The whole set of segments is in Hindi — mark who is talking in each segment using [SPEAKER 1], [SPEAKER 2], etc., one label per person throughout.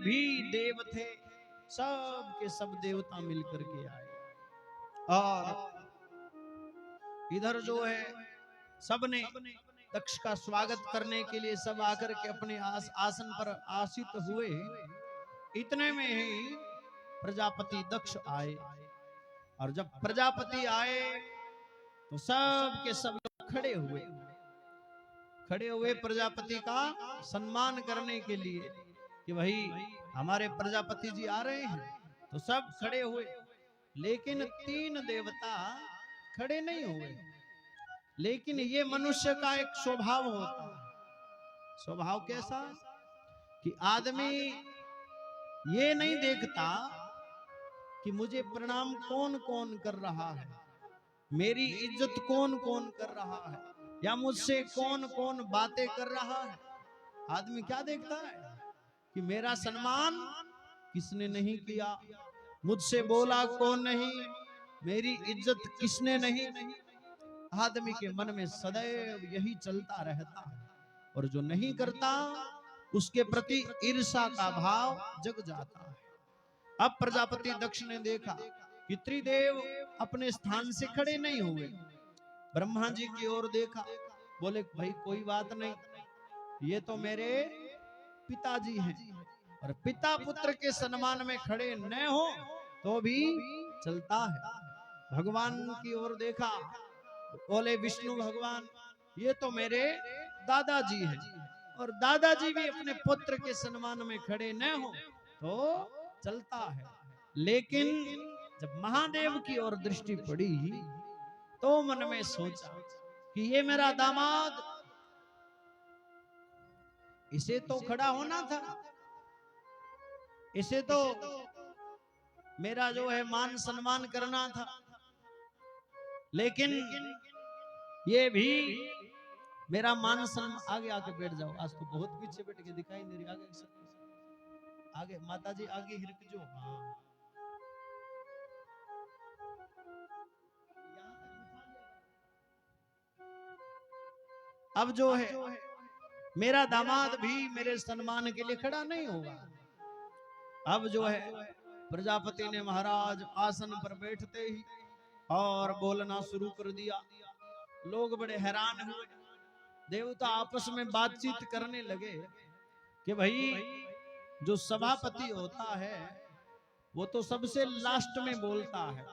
[SPEAKER 1] भी देव थे, सब के सब देवता मिलकर के आए। और इधर जो है सबने दक्ष का स्वागत करने के लिए सब आकर के अपने आसन पर आसीत हुए। इतने में ही प्रजापति दक्ष आए, और जब प्रजापति आए तो सब के सब खड़े हुए प्रजापति का सम्मान करने के लिए कि भाई हमारे प्रजापति जी आ रहे हैं। तो सब खड़े हुए, लेकिन 3 देवता खड़े नहीं हुए। लेकिन ये मनुष्य का एक स्वभाव होता है। स्वभाव कैसा? कि आदमी ये नहीं देखता कि मुझे प्रणाम कौन कौन कर रहा है, मेरी इज्जत कौन कौन कर रहा है, या मुझसे कौन कौन बातें कर रहा है। आदमी क्या देखता है कि मेरा सम्मान किसने नहीं किया, मुझसे बोला कौन नहीं, मेरी इज्जत किसने नहीं। आदमी के मन में सदैव यही चलता रहता है, और जो नहीं करता उसके प्रति ईर्ष्या का भाव जग जाता है। अब प्रजापति दक्ष ने देखा कि त्रिदेव अपने स्थान से खड़े नहीं हुए। ब्रह्मा जी की ओर देखा, बोले भाई कोई बात नहीं, ये तो मेरे पिताजी हैं, और पिता पुत्र के सम्मान में खड़े न हो तो भी चलता है। भगवान की ओर देखा, बोले विष्णु भगवान ये तो मेरे दादाजी हैं, और दादाजी भी अपने पुत्र के सम्मान में खड़े न हो तो चलता है। लेकिन जब महादेव की ओर दृष्टि पड़ी तो मन में सोचा कि ये मेरा दामाद, इसे तो खड़ा होना था, इसे तो मेरा जो है मान सम्मान करना था। लेकिन ये भी मेरा मान सम्मान। आगे आके बैठ जाओ, आज तो बहुत पीछे बैठ के दिखाई नहीं रही। आगे माता जी आगे हिरक जो। हाँ अब जो है मेरा दामाद भी मेरे सम्मान के लिए खड़ा नहीं होगा। अब जो है प्रजापति ने महाराज आसन पर बैठते ही और बोलना शुरू कर दिया। लोग बड़े हैरान हुए, देवता आपस में बातचीत करने लगे कि भाई जो सभापति होता है वो तो सबसे लास्ट में बोलता है।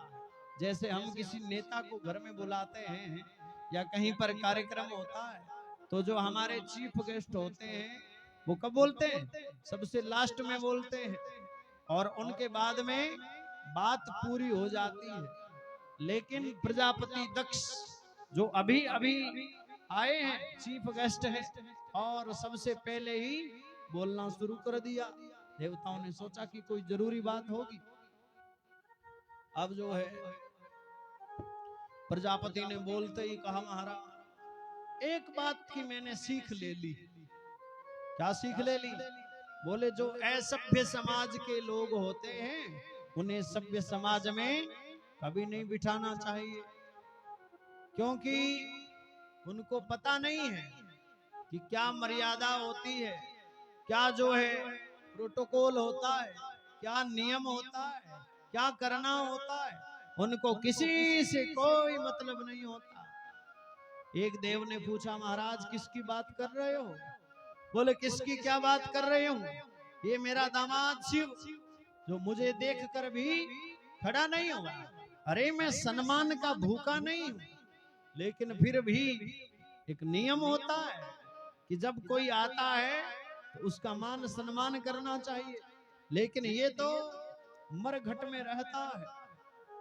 [SPEAKER 1] जैसे हम किसी नेता को घर में बुलाते हैं या कहीं पर कार्यक्रम होता है तो जो हमारे चीफ गेस्ट होते हैं वो कब बोलते हैं? सबसे लास्ट में बोलते हैं, और उनके बाद में बात पूरी हो जाती है। लेकिन प्रजापति दक्ष जो अभी अभी आए हैं, चीफ गेस्ट हैं, और सबसे पहले ही बोलना शुरू कर दिया। देवताओं ने सोचा कि कोई जरूरी बात होगी। अब जो है प्रजापति ने बोलते ही कहा, महाराज एक बात की मैंने सीख ले ली। क्या सीख ले ली? बोले जो असभ्य समाज के लोग होते हैं उन्हें सभ्य समाज में कभी नहीं बिठाना चाहिए, क्योंकि उनको पता नहीं है कि क्या मर्यादा होती है, क्या जो है प्रोटोकॉल होता है, क्या नियम होता है, क्या करना होता है। उनको किसी से कोई मतलब नहीं होता। एक देव ने पूछा, महाराज किसकी बात कर रहे हो? बोले किसकी क्या बात कर रहे हो? ये मेरा दामाद शिव जो मुझे देखकर भी खड़ा नहीं हुआ। अरे मैं सम्मान का भूखा नहीं हूं, लेकिन फिर भी एक नियम होता है कि जब कोई आता है तो उसका मान सम्मान करना चाहिए। लेकिन ये तो मरघट में रहता है,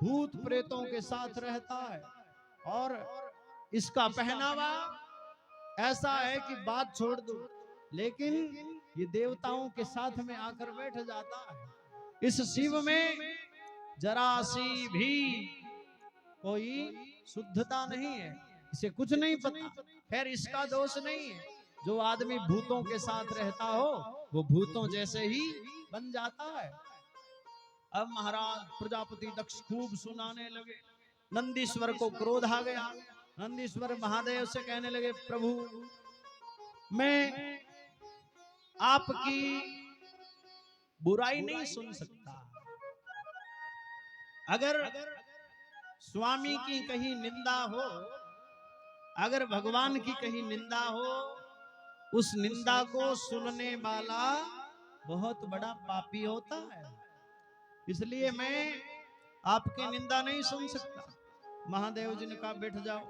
[SPEAKER 1] भूत प्रेतों के साथ रहता है, और इसका पहनावा ऐसा है कि बात छोड़ दो, लेकिन ये देवताओं के साथ में आकर बैठ जाता है। इस शिव में जरा सी भी कोई शुद्धता नहीं है, इसे कुछ नहीं पता। खैर इसका दोष नहीं है, जो आदमी भूतों के साथ रहता हो वो भूतों जैसे ही बन जाता है। अब महाराज प्रजापति दक्ष खूब सुनाने लगे। नंदीश्वर को क्रोध आ गया। नंदीश्वर महादेव से कहने लगे, प्रभु मैं आपकी बुराई नहीं सुन सकता। अगर स्वामी की कहीं निंदा हो, अगर भगवान की कहीं निंदा हो, उस निंदा को सुनने वाला बहुत बड़ा पापी होता है। इसलिए मैं आपकी निंदा नहीं सुन सकता। महादेव जी ने कहा बैठ जाओ,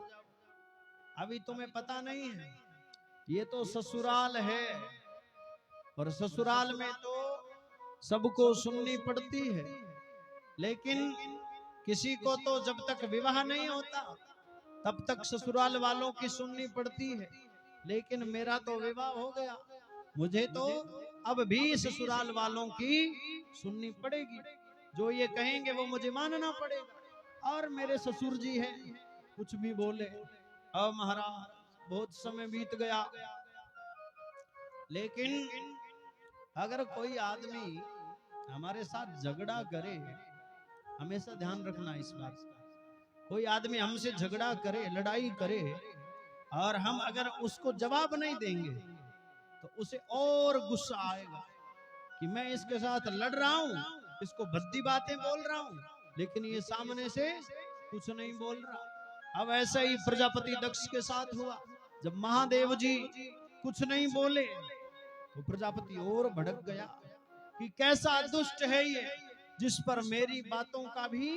[SPEAKER 1] अभी तुम्हें पता नहीं है, ये तो ससुराल है और ससुराल में तो सबको सुननी पड़ती है, लेकिन किसी को तो जब तक विवाह नहीं होता तब तक ससुराल वालों की सुननी पड़ती है। लेकिन मेरा तो विवाह हो गया, मुझे तो अब भी ससुराल वालों की सुननी पड़ेगी। जो ये कहेंगे वो मुझे मानना पड़ेगा। और मेरे ससुर जी हैं, कुछ भी बोले। अब महाराज बहुत समय बीत गया, लेकिन अगर कोई आदमी हमारे साथ झगड़ा करे, हमेशा ध्यान रखना इस बात का, कोई आदमी हमसे झगड़ा करे, लड़ाई करे, और हम अगर उसको जवाब नहीं देंगे तो उसे और गुस्सा आएगा कि मैं इसके साथ लड़ रहा हूं, इसको भद्दी बातें बोल रहा हूं, लेकिन ये सामने से कुछ नहीं बोल रहा। अब ऐसा ही प्रजापति दक्ष के साथ हुआ। जब महादेव जी कुछ नहीं बोले तो प्रजापति और भड़क गया कि कैसा दुष्ट है ये, जिस पर मेरी बातों का भी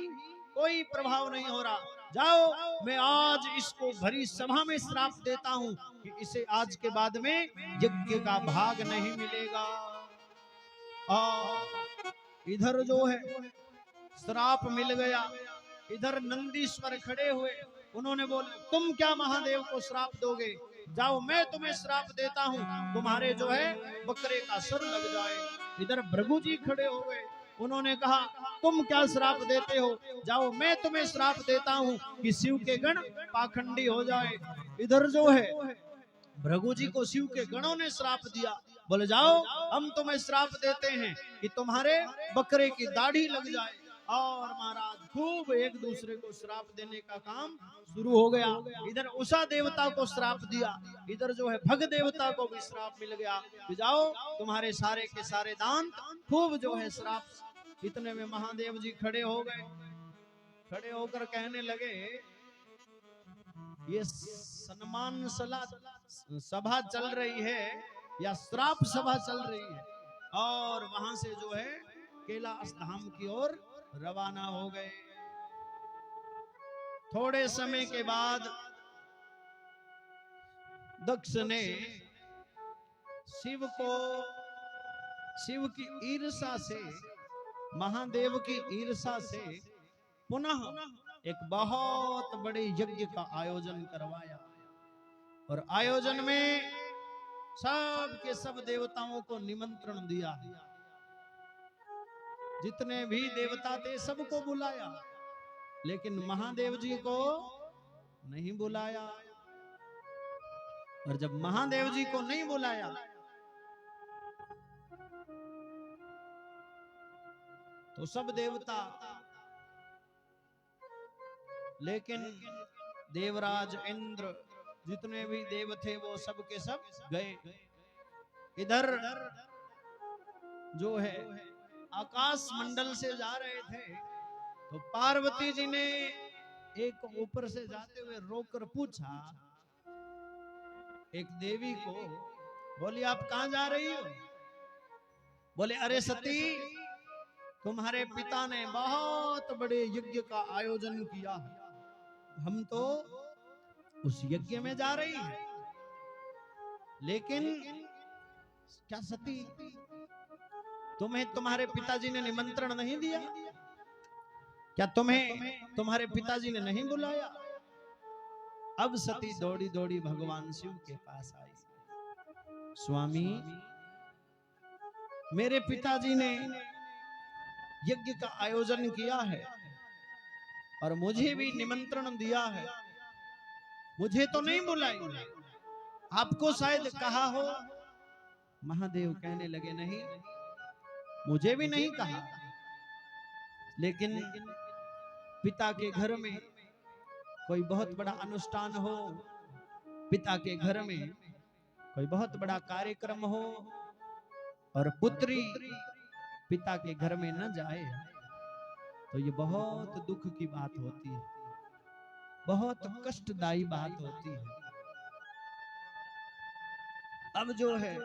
[SPEAKER 1] कोई प्रभाव नहीं हो रहा। जाओ, मैं आज इसको भरी सभा में श्राप देता हूं कि इसे आज के बाद में यज्ञ का भाग नहीं मिलेगा। और इधर जो है श्राप मिल गया। इधर नंदीश्वर खड़े हुए, उन्होंने बोले तुम क्या महादेव को श्राप दोगे? जाओ, मैं तुम्हें श्राप देता हूं, तुम्हारे जो है बकरे का सर लग जाए। इधर भृगु जी खड़े हो गए, उन्होंने कहा तुम क्या श्राप देते हो? जाओ, मैं तुम्हें श्राप देता हूं कि शिव के गण पाखंडी हो जाए। इधर जो है भृगु जी को शिव के गणों ने श्राप दिया, बोले जाओ, हम तुम्हें श्राप देते हैं कि तुम्हारे बकरे की दाढ़ी लग जाए। और महाराज खूब एक दूसरे को श्राप देने का काम शुरू हो गया। इधर उषा देवता को श्राप दिया, इधर जो है भग देवता को भी श्राप मिल गया कि जाओ, तुम्हारे सारे के सारे दांत खूब जो है श्राप। इतने में महादेव जी खड़े हो गए, खड़े होकर कहने लगे ये सम्मान सभा चल रही है या श्राप सभा चल रही है? और वहां से जो है कैलाश धाम की ओर रवाना हो गए। थोड़े समय के बाद दक्ष ने शिव की ईर्षा से, महादेव की ईर्षा से पुनः एक बहुत बड़े यज्ञ का आयोजन करवाया। और आयोजन में सब के सब देवताओं को निमंत्रण दिया। जितने भी देवता थे सबको बुलाया, लेकिन महादेव जी को नहीं बुलाया। और जब महादेव जी को नहीं बुलाया तो सब देवता, लेकिन देवराज इंद्र जितने भी देव थे वो सब के सब गए। इधर जो है आकाश मंडल से जा रहे थे तो पार्वती जी ने एक ऊपर से जाते हुए रोककर पूछा एक देवी को, बोली आप कहां जा रही हो? बोले अरे सती, तुम्हारे पिता ने बहुत बड़े यज्ञ का आयोजन किया, हम तो उस यज्ञ में जा रही है। लेकिन क्या सती, तुम्हें तुम्हारे पिताजी ने निमंत्रण नहीं दिया? क्या तुम्हें तुम्हारे पिताजी ने नहीं बुलाया? अब सती दौड़ी दौड़ी भगवान शिव के पास आई। स्वामी, मेरे पिताजी ने यज्ञ का आयोजन किया है और मुझे भी निमंत्रण दिया है, मुझे तो नहीं बुलाई, आपको शायद कहा हो। महादेव कहने लगे नहीं, मुझे भी नहीं कहा, लेकिन पिता के घर में कोई बहुत बड़ा अनुष्ठान हो, पिता के घर में कोई बहुत बड़ा कार्यक्रम हो और पुत्री पिता के घर में न जाए तो ये बहुत दुख की बात होती है, बहुत कष्टदायी बात होती है। अब जो है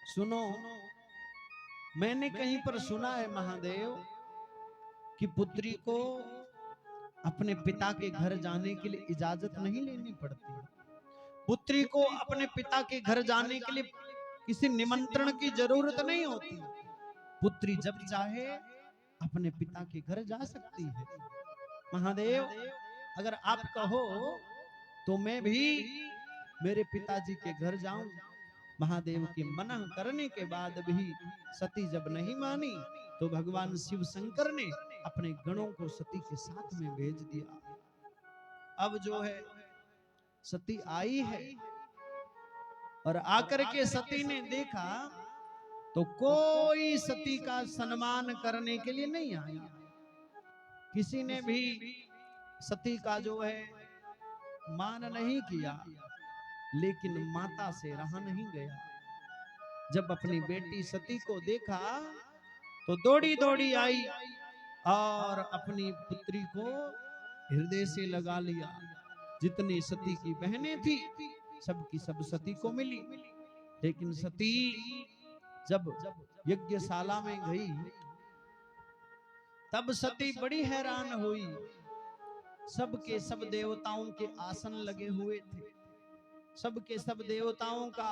[SPEAKER 1] सुनो, मैंने कहीं पर सुना है महादेव कि पुत्री को अपने पिता के घर जाने के लिए इजाजत नहीं लेनी पड़ती। पुत्री को अपने पिता के घर जाने के लिए किसी निमंत्रण की जरूरत नहीं होती। पुत्री जब चाहे अपने पिता के घर जा सकती है। महादेव, अगर आप कहो तो मैं भी मेरे पिताजी के घर जाऊं। महादेव के मना करने के बाद भी सती जब नहीं मानी तो भगवान शिव शंकर ने अपने गणों को सती के साथ में भेज दिया। अब जो है सती आई है और आकर के सती ने देखा तो कोई सती का सम्मान करने के लिए नहीं आया। किसी ने भी सती का जो है मान नहीं किया, लेकिन माता से रहा नहीं गया। जब अपनी बेटी सती को देखा तो दौड़ी दौड़ी आई और अपनी पुत्री को हृदय से लगा लिया। जितनी सती की बहनें थी सबकी सब सती को मिली, लेकिन सती जब यज्ञशाला में गई तब सती बड़ी हैरान हुई। सबके सब देवताओं के आसन लगे हुए थे, सबके सब देवताओं का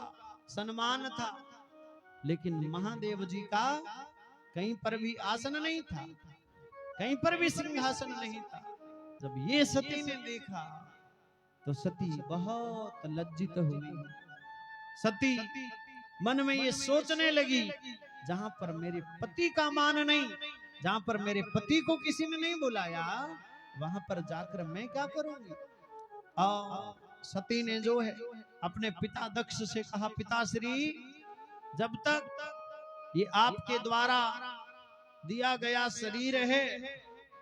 [SPEAKER 1] सम्मान था, लेकिन महादेव जी का कहीं पर भी आसन नहीं था, कहीं पर भी सिंहासन नहीं था। जब ये सती ने देखा तो सती बहुत लज्जित हुई। सती मन में ये सोचने लगी, जहां पर मेरे पति का मान नहीं, जहां पर मेरे पति को किसी ने नहीं बुलाया, वहां पर जाकर मैं क्या करूंगी। और सती ने जो है अपने पिता दक्ष से कहा, पिताश्री, जब तक ये आपके द्वारा दिया गया शरीर है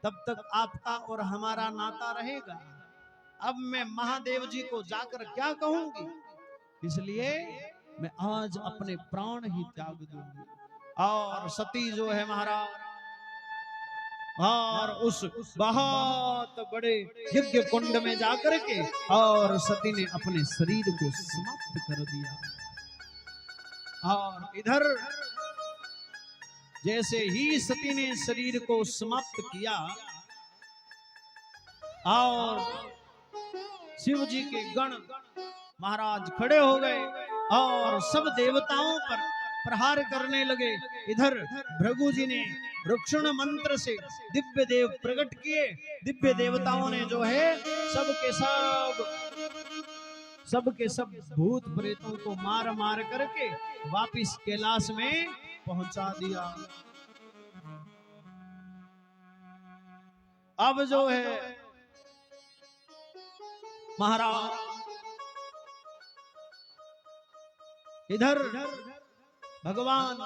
[SPEAKER 1] तब तक आपका और हमारा नाता रहेगा। अब मैं महादेव जी को जाकर क्या कहूंगी, इसलिए मैं आज अपने प्राण ही त्याग दूंगी। और सती जो है महाराज और उस बहुत बड़े यज्ञ कुंड में जाकर के और सती ने अपने शरीर को समाप्त कर दिया। और इधर जैसे ही सती ने शरीर को समाप्त किया और शिव जी के गण महाराज खड़े हो गए और सब देवताओं पर प्रहार करने लगे। इधर भृगु जी ने रुक्षण मंत्र से दिव्य देव प्रकट किए। दिव्य देवताओं ने जो है सबके सब भूत प्रेतों को मार मार करके वापिस कैलाश में पहुंचा दिया। अब जो है महाराज इधर भगवान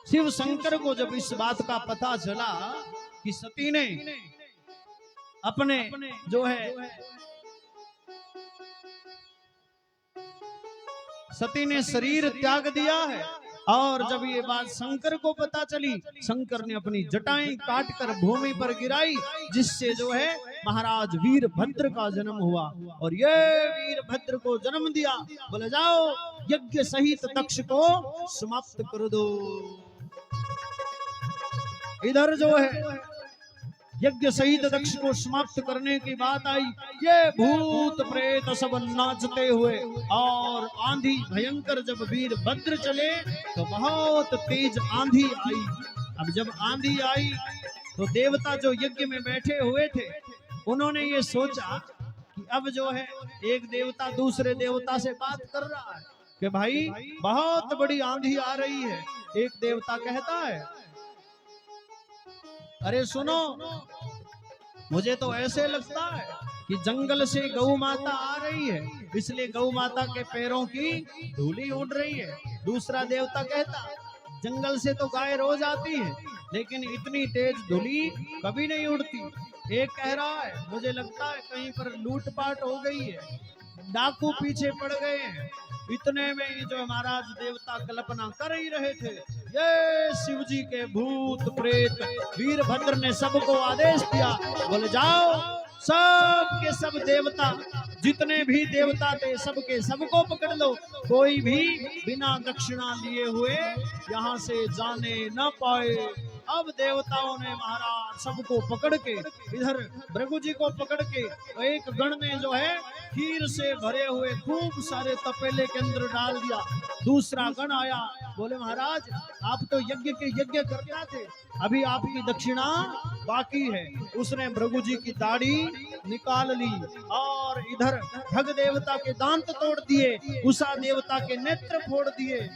[SPEAKER 1] शिव शंकर को जब इस बात का पता चला कि सती ने अपने जो है सती ने शरीर त्याग दिया है, और जब ये बात शंकर को पता चली, शंकर ने अपनी जटाएं काटकर भूमि पर गिराई, जिससे जो है महाराज वीरभद्र का जन्म हुआ। और ये वीरभद्र को जन्म दिया। बोले जाओ यज्ञ सहित दक्ष को समाप्त कर दो। इधर जो है यज्ञ सहित दक्ष को समाप्त करने की बात आई। ये भूत प्रेत सब नाचते हुए और आंधी भयंकर, जब वीरभद्र चले तो बहुत तेज आंधी आई। अब जब आंधी आई तो देवता जो यज्ञ में बैठे हुए थे उन्होंने ये सोचा कि अब जो है एक देवता दूसरे देवता से बात कर रहा है कि भाई बहुत बड़ी आंधी आ रही है। एक देवता कहता है, अरे सुनो, मुझे तो ऐसे लगता है कि जंगल से गौ माता आ रही है, इसलिए गौ माता के पैरों की धूली उड़ रही है। दूसरा देवता कहता, जंगल से तो गाय रोज आती है, लेकिन इतनी तेज धूली कभी नहीं उड़ती। एक कह रहा है, मुझे लगता है कहीं पर लूटपाट हो गई है, डाकू पीछे पड़ गए हैं। इतने में ही जो महाराज देवता कल्पना कर ही रहे थे, ये शिव जी के भूत प्रेत वीरभद्र ने सबको आदेश दिया, बोले जाओ सब के सब देवता, जितने भी देवता थे सबके सबको पकड़ लो, कोई भी बिना दक्षिणा लिए हुए यहाँ से जाने न पाए। अब देवताओं ने महाराज सबको पकड़ के, इधर भृगु जी को पकड़ के एक गण ने जो है खीर से भरे हुए खूब सारे तपेले के अंदर डाल दिया। दूसरा गण आया, बोले महाराज आप तो यज्ञ के यज्ञ करता थे, अभी आपकी दक्षिणा बाकी है। उसने भृगु जी की दाढ़ी निकाल ली और इधर भग देवता के दांत तोड़ दिए, उषा देवता के नेत्र फोड़ दिए।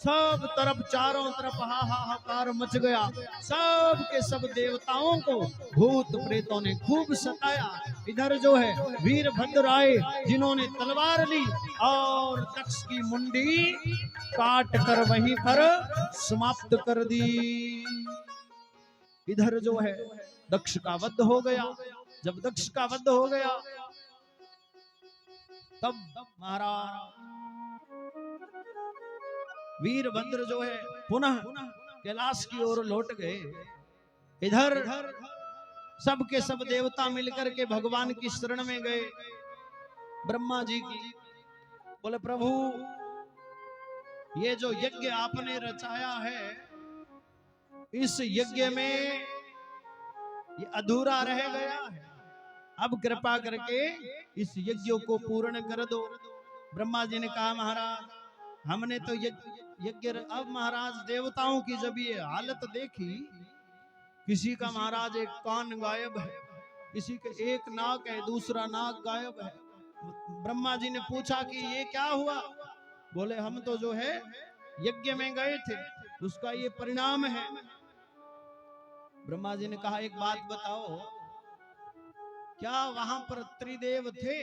[SPEAKER 1] सब तरफ चारों तरफ हाहाकार मच गया। सब के सब देवताओं को भूत प्रेतों ने खूब सताया। इधर जो है वीरभद्र आए, जिन्होंने तलवार ली और दक्ष की मुंडी काट कर वहीं पर समाप्त कर दी। इधर जो है दक्ष का वध हो गया। जब दक्ष का वध हो गया तब महाराज वीरभद्र जो है पुनः कैलाश की ओर लौट गए। इधर सब के सब देवता मिलकर के भगवान की शरण में गए। ब्रह्मा जी की, बोले प्रभु ये जो यज्ञ आपने रचाया है, इस यज्ञ में ये अधूरा रह गया है, अब कृपा करके इस यज्ञ को पूर्ण कर दो। ब्रह्मा जी ने कहा महाराज हमने तो यज्ञ, अब महाराज देवताओं की जब ये हालत देखी, किसी का महाराज एक कान गायब है, किसी के एक नाक है, दूसरा नाक गायब है। ब्रह्मा जी ने पूछा कि ये क्या हुआ? बोले हम तो जो है यज्ञ में गए थे, उसका ये परिणाम है। ब्रह्मा जी ने कहा एक बात बताओ, क्या वहां पर त्रिदेव थे?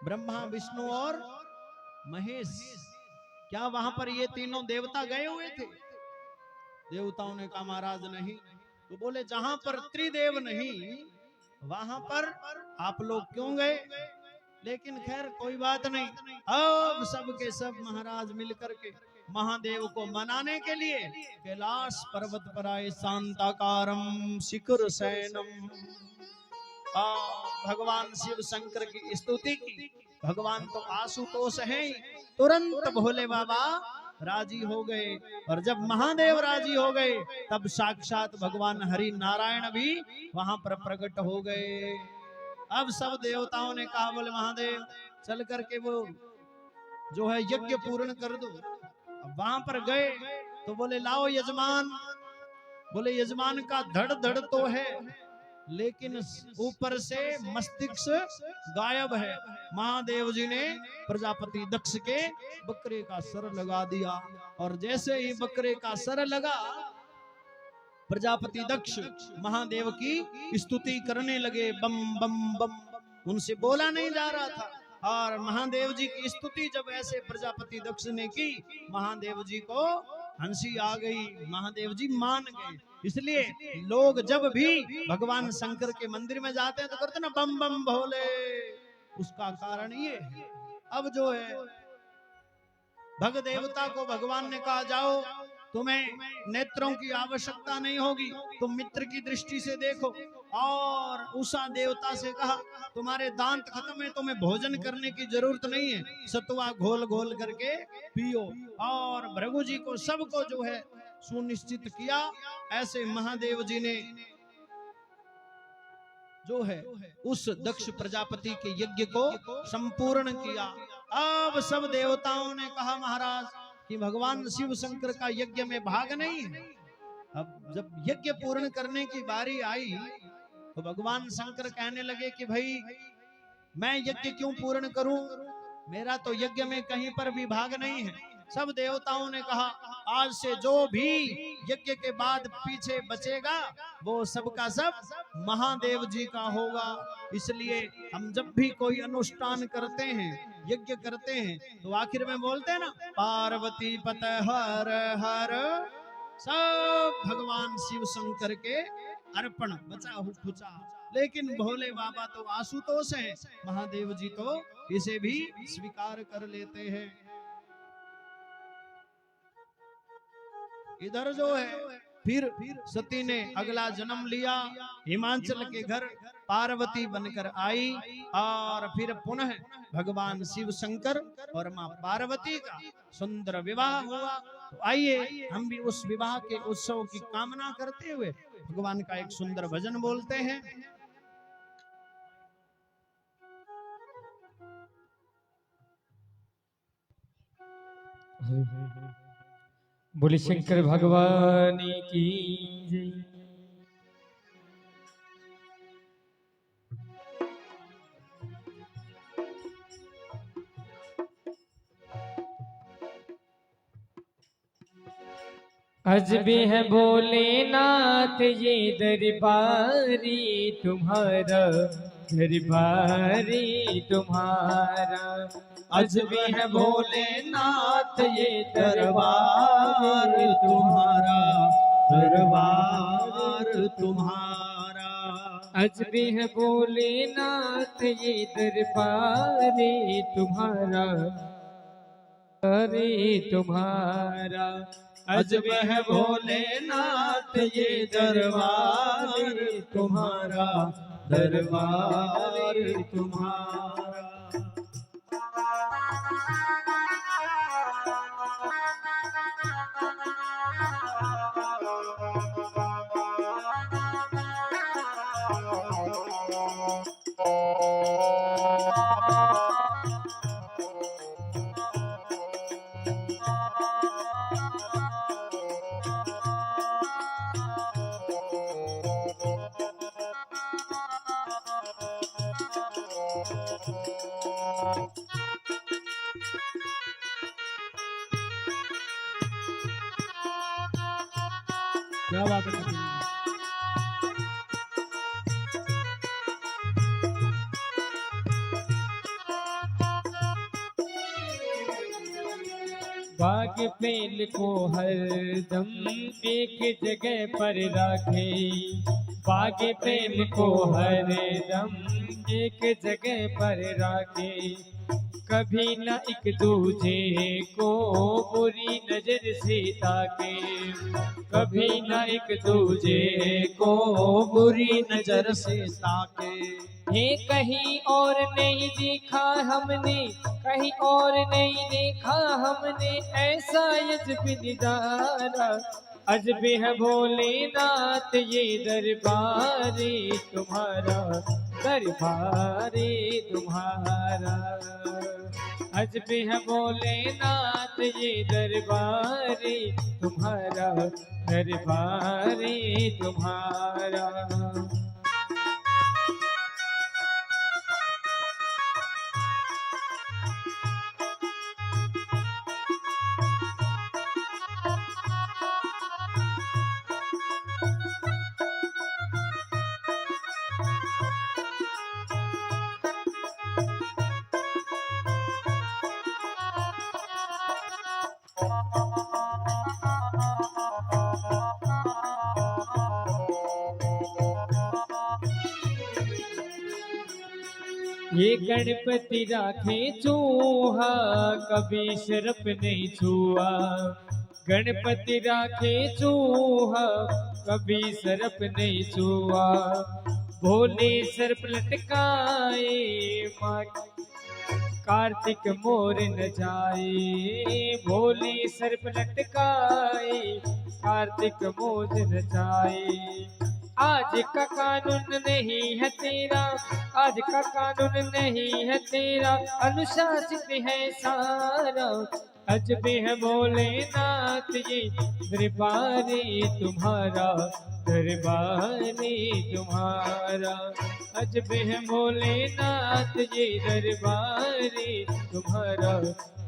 [SPEAKER 1] ब्रह्मा विष्णु और महेश, क्या वहां पर ये तीनों देवता गए हुए थे? देवताओं ने कहा महाराज नहीं। तो बोले जहां पर त्रिदेव नहीं वहां पर आप लोग क्यों गए? लेकिन खैर कोई बात नहीं। अब सब के सब महाराज मिलकर के महादेव को मनाने के लिए कैलाश पर्वत पर आए। शांताकारम शिखर सैनम, भगवान शिव शंकर की स्तुति की। भगवान तो आशुतोष है, तुरंत भोले बाबा राजी हो गए। और जब महादेव राजी हो गए तब साक्षात भगवान हरि नारायण भी वहां पर प्रकट हो गए। अब सब देवताओं ने कहा बोले महादेव चल करके वो जो है यज्ञ पूर्ण कर दो। अब वहां पर गए तो बोले लाओ यजमान। बोले यजमान का धड़ धड़ तो है, लेकिन ऊपर से मस्तिष्क गायब है। महादेव जी ने प्रजापति दक्ष के बकरे का सर लगा दिया, और जैसे ही बकरे का सर लगा प्रजापति दक्ष महादेव की स्तुति करने लगे, बम बम बम। उनसे बोला नहीं जा रहा था, और महादेव जी की स्तुति जब ऐसे प्रजापति दक्ष ने की, महादेव जी को हंसी आ गई, महादेव जी मान गए। इसलिए लोग जब भी भगवान शंकर के मंदिर में जाते हैं तो करते ना बम बम भोले, उसका कारण ये है। अब जो है भग देवता को भगवान ने कहा जाओ तुम्हें नेत्रों की आवश्यकता नहीं होगी, तुम मित्र की दृष्टि से देखो। और उषा देवता से कहा तुम्हारे दांत खत्म है, तुम्हें भोजन करने की जरूरत नहीं है, सतुआ घोल घोल करके पियो। और भृगु जी को सबको जो है सुनिश्चित किया। ऐसे महादेव जी ने जो है उस दक्ष प्रजापति के यज्ञ को संपूर्ण किया। अब सब देवताओं ने कहा महाराज कि भगवान शिव शंकर का यज्ञ में भाग नहीं है। अब जब यज्ञ पूर्ण करने की बारी आई तो भगवान शंकर कहने लगे कि भाई मैं यज्ञ क्यों पूर्ण करूं, मेरा तो यज्ञ में कहीं पर भी भाग नहीं है। सब देवताओं ने कहा आज से जो भी यज्ञ के बाद पीछे बचेगा वो सबका सब महादेव जी का होगा। इसलिए हम जब भी कोई अनुष्ठान करते हैं, यज्ञ करते हैं, तो आखिर में बोलते हैं ना पार्वती पत हर हर, सब भगवान शिव शंकर के अर्पण, बचा खुचा। लेकिन भोले बाबा तो आशुतोष हैं, महादेव जी तो इसे भी स्वीकार कर लेते हैं। इधर जो है फिर सती ने अगला जन्म लिया, हिमाचल के घर पार्वती बनकर आई और फिर पुनः भगवान शिव शंकर और मां पार्वती का सुंदर विवाह हुआ। तो आइए हम भी उस विवाह के उत्सव की कामना करते हुए भगवान का एक सुंदर भजन बोलते हैं।
[SPEAKER 2] बोले शंकर भगवान की जय। अजबे है भोलेनाथ ये दरबारी तुम्हारा, दरबारी तुम्हारा।
[SPEAKER 1] अजबे है भोलेनाथ ये दरबार तुम्हारा, दरबार तुम्हारा।
[SPEAKER 2] अजबे है भोलेनाथ ये दरबारी तुम्हारा, अरे तुम्हारा।
[SPEAKER 1] अजब है भोलेनाथ ये दरबार तुम्हारा, दरबार तुम्हारा। क्या बात है।
[SPEAKER 2] बाग पेल को हरदम एक जगह पर रखे, बाग प्रेम को हरदम एक जगह पर रखे। कभी न एक दूजे को बुरी नजर से ताके, कभी न एक दूजे को
[SPEAKER 1] बुरी नजर से ताके।
[SPEAKER 2] हे कहीं और नहीं देखा हमने, कहीं और नहीं देखा हमने ऐसा अजब नजारा। अजबे है भोलेनाथ ये दरबारे तुम्हारा, दरबारे तुम्हारा। अजबे है भोलेनाथ ये दरबारे तुम्हारा, दरबारे तुम्हारा। ये गणपति राखे चूहा कभी शरप नहीं छुआ, गणपति राखे चूहा कभी सरप नहीं छुआ। भोले सर्प लटकाए माँ कार्तिक मोर न जाए, भोले सर्प लटकाए कार्तिक मोर न जाए। आज का कानून नहीं है तेरा, आज का कानून नहीं है तेरा, अनुशासित है सारा। अजबे है भोलेनाथ ये दरबारे तुम्हारा, दरबारे तुम्हारा। अजबे है भोलेनाथ ये दरबारे तुम्हारा,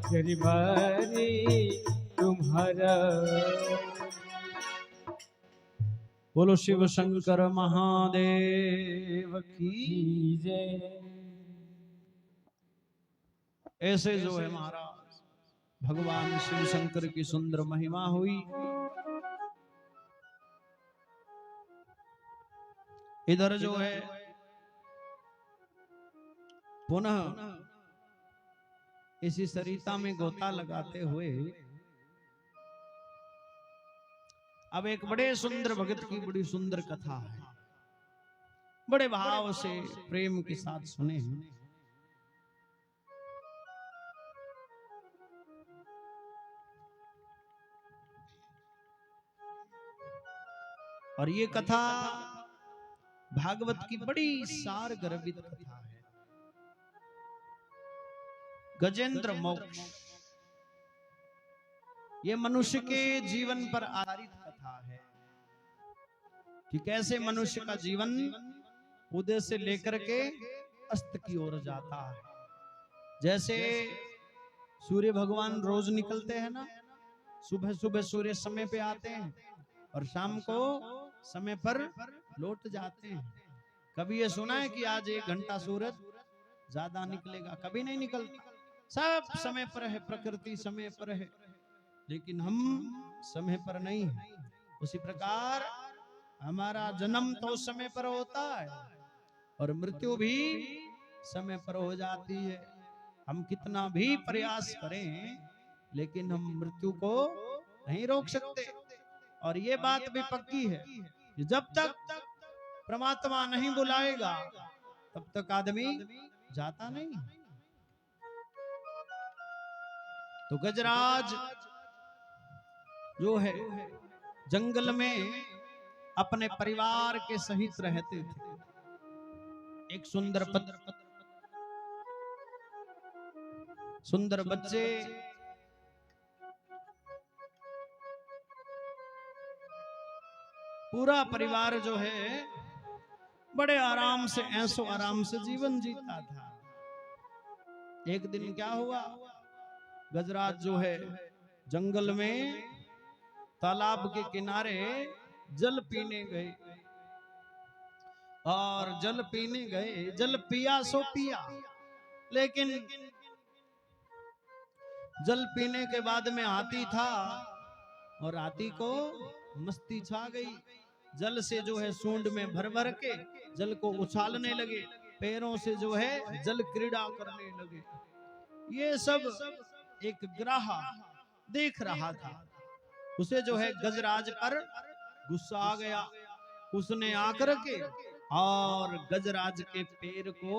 [SPEAKER 2] दरबारे तुम्हारा।
[SPEAKER 1] बोलो शिव शंकर महादेव की जय। ऐसे जो है महाराज भगवान शिव शंकर की सुंदर महिमा हुई। इधर जो है पुनः इसी सरिता में गोता लगाते हुए अब एक बड़े सुंदर भगत की बड़ी सुंदर कथा है, बड़े भाव से प्रेम के साथ सुने हैं। और ये कथा भागवत की बड़ी सार गर्भित कथा है। गजेंद्र मोक्ष ये मनुष्य के जीवन पर आधारित कथा है कि कैसे मनुष्य का जीवन उदय से लेकर के अस्त की ओर जाता है। जैसे सूर्य भगवान रोज निकलते हैं ना, सुबह सुबह सूर्य समय पे आते हैं और शाम को समय पर लौट जाते हैं। कभी ये सुना है कि आज 1 घंटा सूरज ज्यादा निकलेगा? कभी नहीं निकलता। सब समय पर है, प्रकृति समय पर है, लेकिन हम समय पर नहीं है। उसी प्रकार हमारा जन्म तो समय पर होता है और मृत्यु भी समय पर हो जाती है। हम कितना भी प्रयास करें लेकिन हम मृत्यु को नहीं रोक सकते। और ये बात भी पक्की है कि जब तक परमात्मा नहीं बुलाएगा तब तक आदमी जाता नहीं। तो गजराज जो है जंगल में अपने परिवार के सहित रहते थे। एक सुंदर बच्चे पूरा परिवार जो है बड़े आराम से ऐसो आराम से जीवन जीता था। एक दिन क्या हुआ, गजराज जो है जंगल में तालाब के किनारे जल पीने गए और जल पीने गए, जल पिया सो पिया, लेकिन जल पीने के बाद में हाथी था और हाथी को मस्ती छा गई। जल से जो है सूंड में भर भर के जल को उछालने लगे, पैरों से जो है जल क्रीड़ा करने लगे। ये सब एक ग्राह देख रहा था। उसे जो है गजराज पर गुस्सा आ गया। उसने आकर के और गजराज के पैर को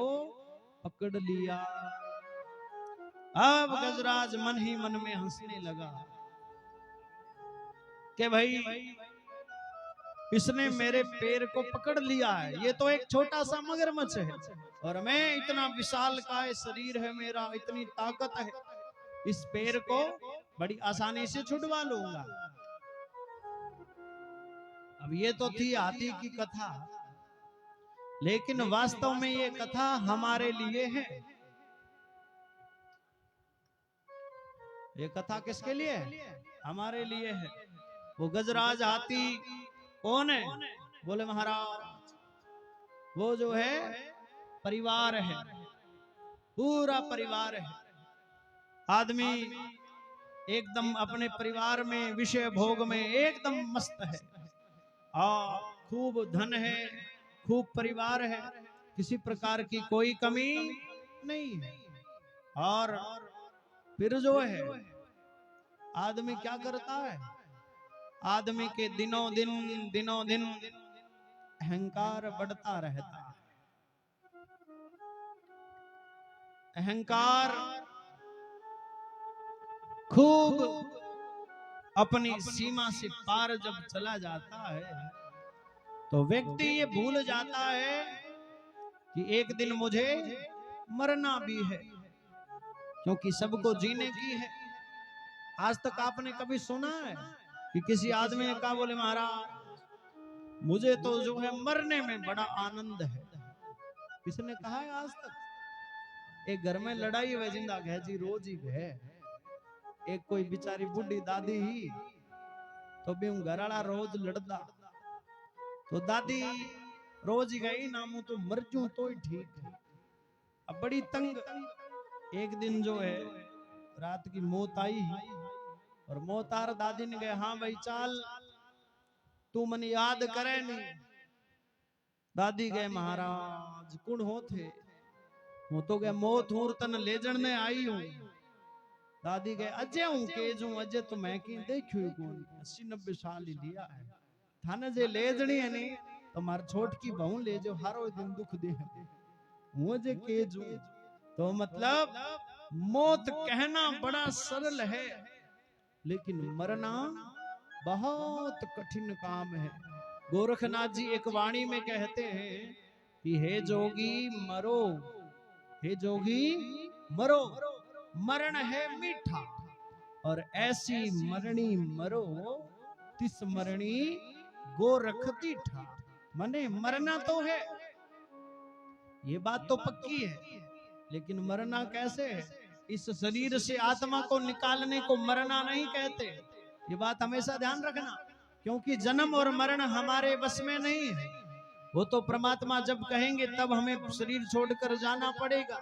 [SPEAKER 1] पकड़ लिया। अब गजराज मन ही मन में हंसने लगा कि भाई इसने मेरे पैर को पकड़ लिया है, ये तो एक छोटा सा मगरमच्छ है और मैं इतना विशालकाय शरीर है मेरा, इतनी ताकत है, इस पैर को बड़ी आसानी से छुड़वा लूंगा। अब ये तो थी हाथी की कथा, लेकिन वास्तव में ये कथा हमारे लिए है। ये कथा किसके लिए है? हमारे लिए है। वो गजराज हाथी कौन है? बोले महाराज वो जो है परिवार है, पूरा परिवार है। आदमी एकदम अपने परिवार में विषय भोग में एकदम मस्त है और खूब धन है, खूब परिवार है, किसी प्रकार की कोई कमी नहीं है। और फिर जो है आदमी क्या करता है? आदमी के दिनों दिन अहंकार बढ़ता रहता है। अहंकार खूब अपनी सीमा से पार जब चला जाता है तो व्यक्ति ये भूल जाता है कि एक दिन मुझे मरना भी है, क्योंकि सबको जीने की है। आज तक आपने कभी सुना है कि किसी आदमी ने कहा बोले महाराज मुझे तो जो है मरने में बड़ा आनंद है? किसने कहा है आज तक? एक घर में लड़ाई वे जिंदा है जी, रोज ही है। एक कोई बिचारी बुढ़ी दादी ही तो भी घर वाला रोज लड़ता, तो दादी रोज गई ना मुझ तो मर जू तो ही ठीक है। अब बड़ी तंग एक दिन जो है रात की मौत आई और मौत आर दादी ने कहा हाँ भाई चल तू मन याद करे नहीं। दादी गए महाराज कुण हो थे? वो तो गए मौत हूर तन ले जन ने आई हूं। दादी गए अजय हूं के जो अजय तो मैं की देखियो कौन 80-90 साल ही लिया है थाने जे ले जणी है नहीं तो मार छोटकी बहू ले जो हारो दिन दुख दे मुझे के जो तो मतलब मौत कहना बड़ा सरल है लेकिन मरना बहुत कठिन काम है। गोरखनाथ जी एक वाणी में कहते हैं कि हे जोगी मरो, हे जोगी मरो, मरण है मीठा और ऐसी मरणी मरो तिस मरणी गोरख दीठा। मने मरना तो है, ये बात तो पक्की है, लेकिन मरना कैसे है? इस शरीर से आत्मा को निकालने को मरना नहीं कहते। ये बात हमेशा ध्यान रखना, क्योंकि जन्म और मरण हमारे बस में नहीं है। वो तो परमात्मा जब कहेंगे तब हमें शरीर छोड़कर जाना पड़ेगा,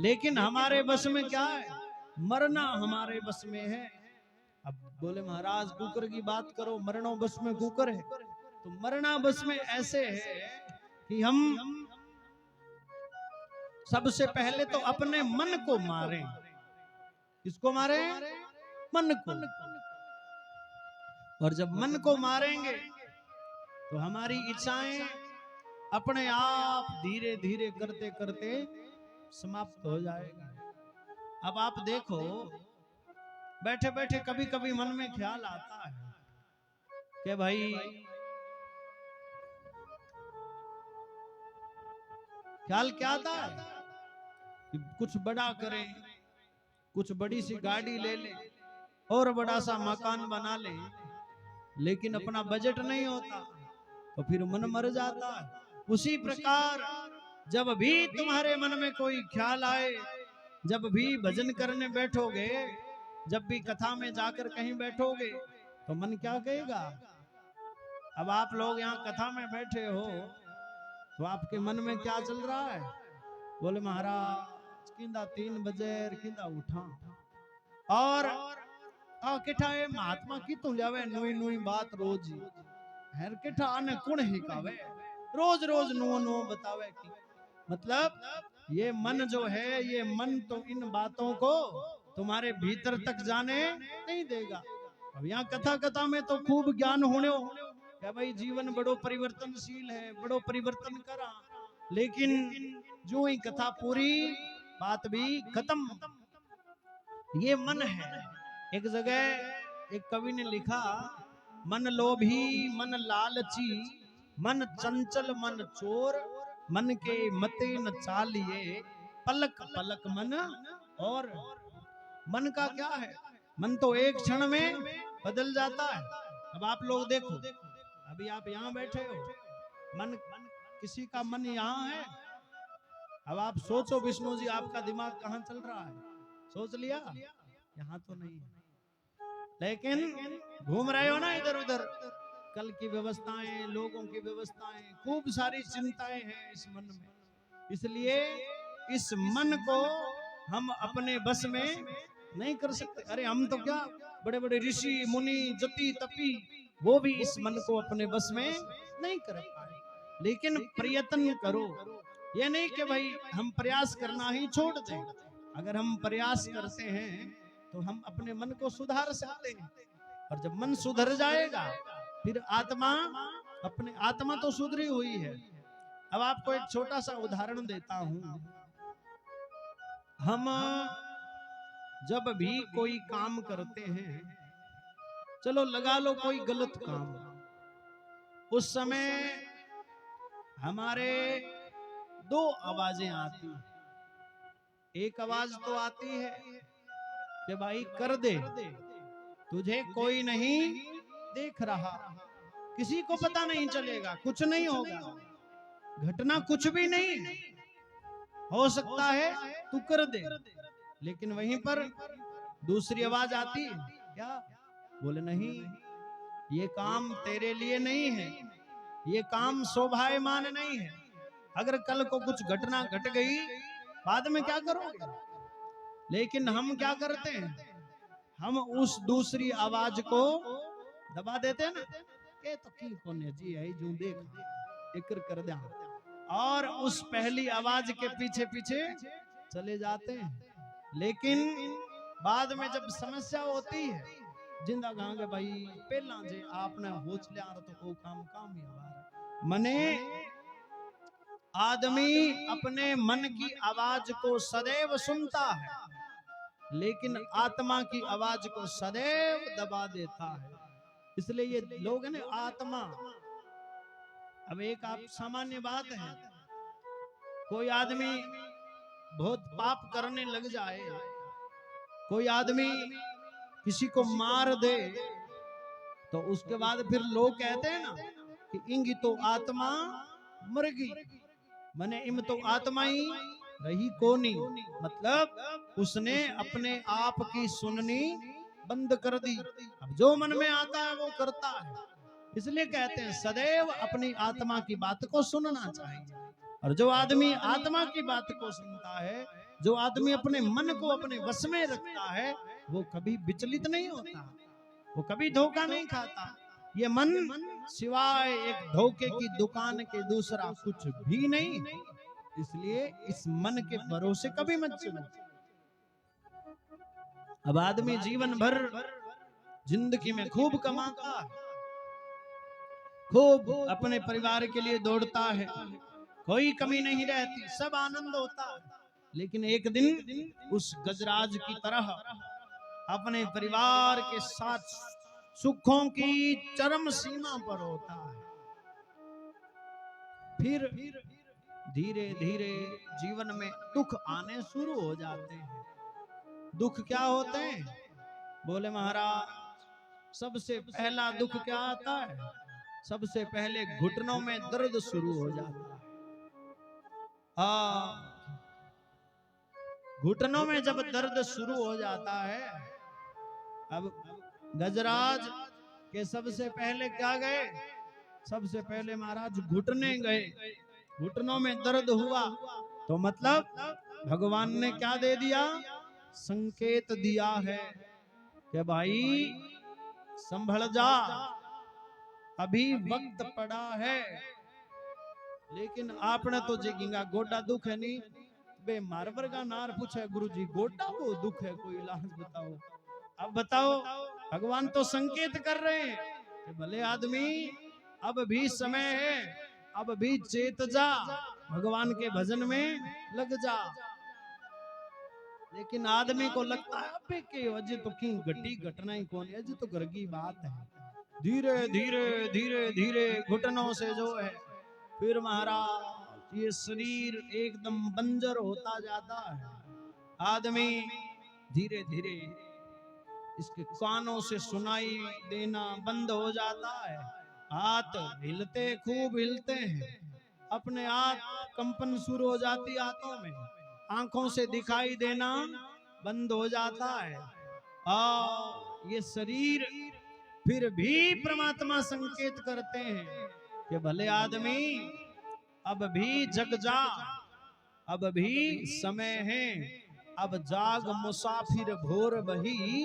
[SPEAKER 1] लेकिन हमारे बस में क्या है? मरना हमारे बस में है। अब बोले महाराज कुकर की बात करो, मरणो बस में कुकर है, तो मरना बस में ऐसे है कि हम सबसे पहले तो अपने मन को मारें। किसको मारे? मन को। और जब मन को मारेंगे तो हमारी इच्छाएं अपने आप धीरे धीरे करते करते समाप्त हो जाएगी। अब आप देखो, बैठे बैठे कभी कभी मन में ख्याल आता है कि भाई ख्याल क्या आता है कि कुछ बड़ा करें, कुछ बड़ी सी गाड़ी ले ले और बड़ा सा मकान बना ले, लेकिन अपना बजट नहीं होता तो फिर मन मर जाता है। उसी प्रकार जब भी तुम्हारे मन में कोई ख्याल आए, जब भी भजन करने बैठोगे, जब भी कथा में जाकर कहीं बैठोगे, तो मन क्या कहेगा? अब आप लोग यहाँ कथा में बैठे हो तो आपके मन में क्या चल रहा है? बोले महाराज किंदा 3 बजे किंदा उठा और किठा है महात्मा की तुम जावे नुई नुई बात रोज हर किठा आने कुण ही कावे रोज रोज नो नो बतावे की। मतलब ये मन जो है, ये मन तो इन बातों को तुम्हारे भीतर तक जाने नहीं देगा। अब यहाँ कथा कथा में तो खूब ज्ञान होने हो क्या भाई, जीवन बड़ो परिवर्तनशील है, बड़ो परिवर्तन करा, लेकिन जो ही कथा पूरी बात भी खत्म। ये मन है। एक जगह एक कवि ने लिखा, मन लोभी मन लालची मन चंचल मन चोर मन के मते न चालिए पलक पलक मन। और मन का क्या है? मन तो एक क्षण में बदल जाता है। अब आप लोग देखो, अभी आप यहाँ बैठे हो, मन किसी का मन यहाँ है। अब आप सोचो विष्णु जी, आपका दिमाग कहाँ चल रहा है? सोच लिया? यहाँ तो नहीं है, लेकिन घूम रहे हो ना इधर उधर। कल की व्यवस्थाएं, लोगों की व्यवस्थाएं, खूब सारी चिंताएं हैं इस मन में। इसलिए इस मन को हम अपने बस में नहीं कर सकते। अरे हम तो क्या बड़े बड़े ऋषि मुनि जति तपी, वो भी इस मन को अपने बस में नहीं कर पाए। लेकिन प्रयत्न करो, ये नहीं कि भाई हम प्रयास करना ही छोड़ दें। अगर हम प्रयास करते हैं तो हम अपने मन को सुधार सकते हैं, और जब मन सुधर जाएगा फिर आत्मा तो सुधरी हुई है। अब आपको एक छोटा सा उदाहरण देता हूं। हम जब भी कोई काम करते हैं, चलो लगा लो कोई गलत काम, उस समय हमारे 2 आवाजें आती। एक आवाज तो आती है कि भाई कर दे, तुझे कोई नहीं देख रहा, किसी को पता नहीं चलेगा, कुछ नहीं होगा, घटना कुछ भी नहीं हो सकता है, तू कर दे। लेकिन वहीं पर दूसरी आवाज आती है, क्या? बोले नहीं, ये काम तेरे लिए नहीं है, ये काम शोभायमान नहीं है। अगर कल को कुछ घटना घट गई, बाद में क्या करोगे? लेकिन हम क्या करते हैं? हम उस दूसरी आवाज को दबा देते हैं ना, के तो की कोने जी है जो देख इक्र कर दे, और उस पहली आवाज के पीछे पीछे चले जाते हैं। लेकिन बाद में जब समस्या होती है जिंदा कहांगे भाई पहला जे आपने होच लिया तो को काम ही हमारा मने आदमी अपने मन की आवाज को सदैव सुनता है लेकिन आत्मा की आवाज को सदैव दबा देता है। इसलिए ये लोग है ना आत्मा। अब एक आप सामान्य बात है, कोई आदमी बहुत पाप करने लग जाए, कोई आदमी किसी को मार दे तो उसके बाद फिर लोग कहते हैं ना कि इंगी तो आत्मा मर गई, मने इम तो आत्मा ही रही कोनी, मतलब उसने अपने आप की सुननी बंद कर दी। अब जो मन में आता है वो करता है। इसलिए कहते हैं सदैव अपनी आत्मा की बात को सुनना चाहिए। और जो आदमी आत्मा की बात को सुनता है, जो आदमी अपने मन को अपने वश में रखता है, वो कभी विचलित नहीं होता, वो कभी धोखा नहीं खाता। ये मन सिवाय एक धोखे की दुकान के दूसरा कुछ भी नहीं। इसलिए इस मन के भरोसे कभी मत चलो। अब आदमी जीवन भर जिंदगी में खूब कमाता है, खूब अपने परिवार के लिए दौड़ता है, कोई कमी नहीं रहती, सब आनंद होता है, लेकिन एक दिन उस गजराज की तरह अपने परिवार के साथ सुखों की चरम सीमा पर होता है। फिर धीरे धीरे जीवन में दुख आने शुरू हो जाते हैं। दुख क्या होते हैं? बोले महाराज सबसे पहला दुख क्या आता है? सबसे पहले घुटनों में दर्द शुरू हो जाता है। घुटनों में जब दर्द शुरू हो जाता है, अब गजराज के सबसे पहले क्या गए? सबसे पहले महाराज घुटने गए। घुटनों में दर्द हुआ तो मतलब भगवान ने क्या दे दिया? संकेत दिया है कि भाई संभल जा, अभी वक्त पड़ा है। लेकिन आपने तो जेगिंगा गोडा दुख है नहीं बे मारवर का नार पूछे गुरुजी गोडा वो दुख है, कोई इलाज बताओ। अब बताओ, भगवान तो संकेत कर रहे हैं कि भले आदमी अब भी समय है, अब भी चेत जा, भगवान के भजन में लग जा। लेकिन आदमी को लगता है अबे के अजय तो की घटी घटना ही कौन, अजय तो घर की बात है। धीरे धीरे धीरे धीरे घुटनों से जो है फिर महाराज ये शरीर एकदम बंजर होता जाता है। आदमी धीरे धीरे इसके कानों से सुनाई देना बंद हो जाता है। हाथ हिलते खूब हिलते हैं, अपने आप कंपन शुरू हो जाती हाथों में, आंखों से दिखाई देना बंद हो जाता है। ये शरीर फिर भी परमात्मा संकेत करते हैं कि भले आदमी अब भी जग जा, अब भी समय है, अब जाग मुसाफिर भोर बही,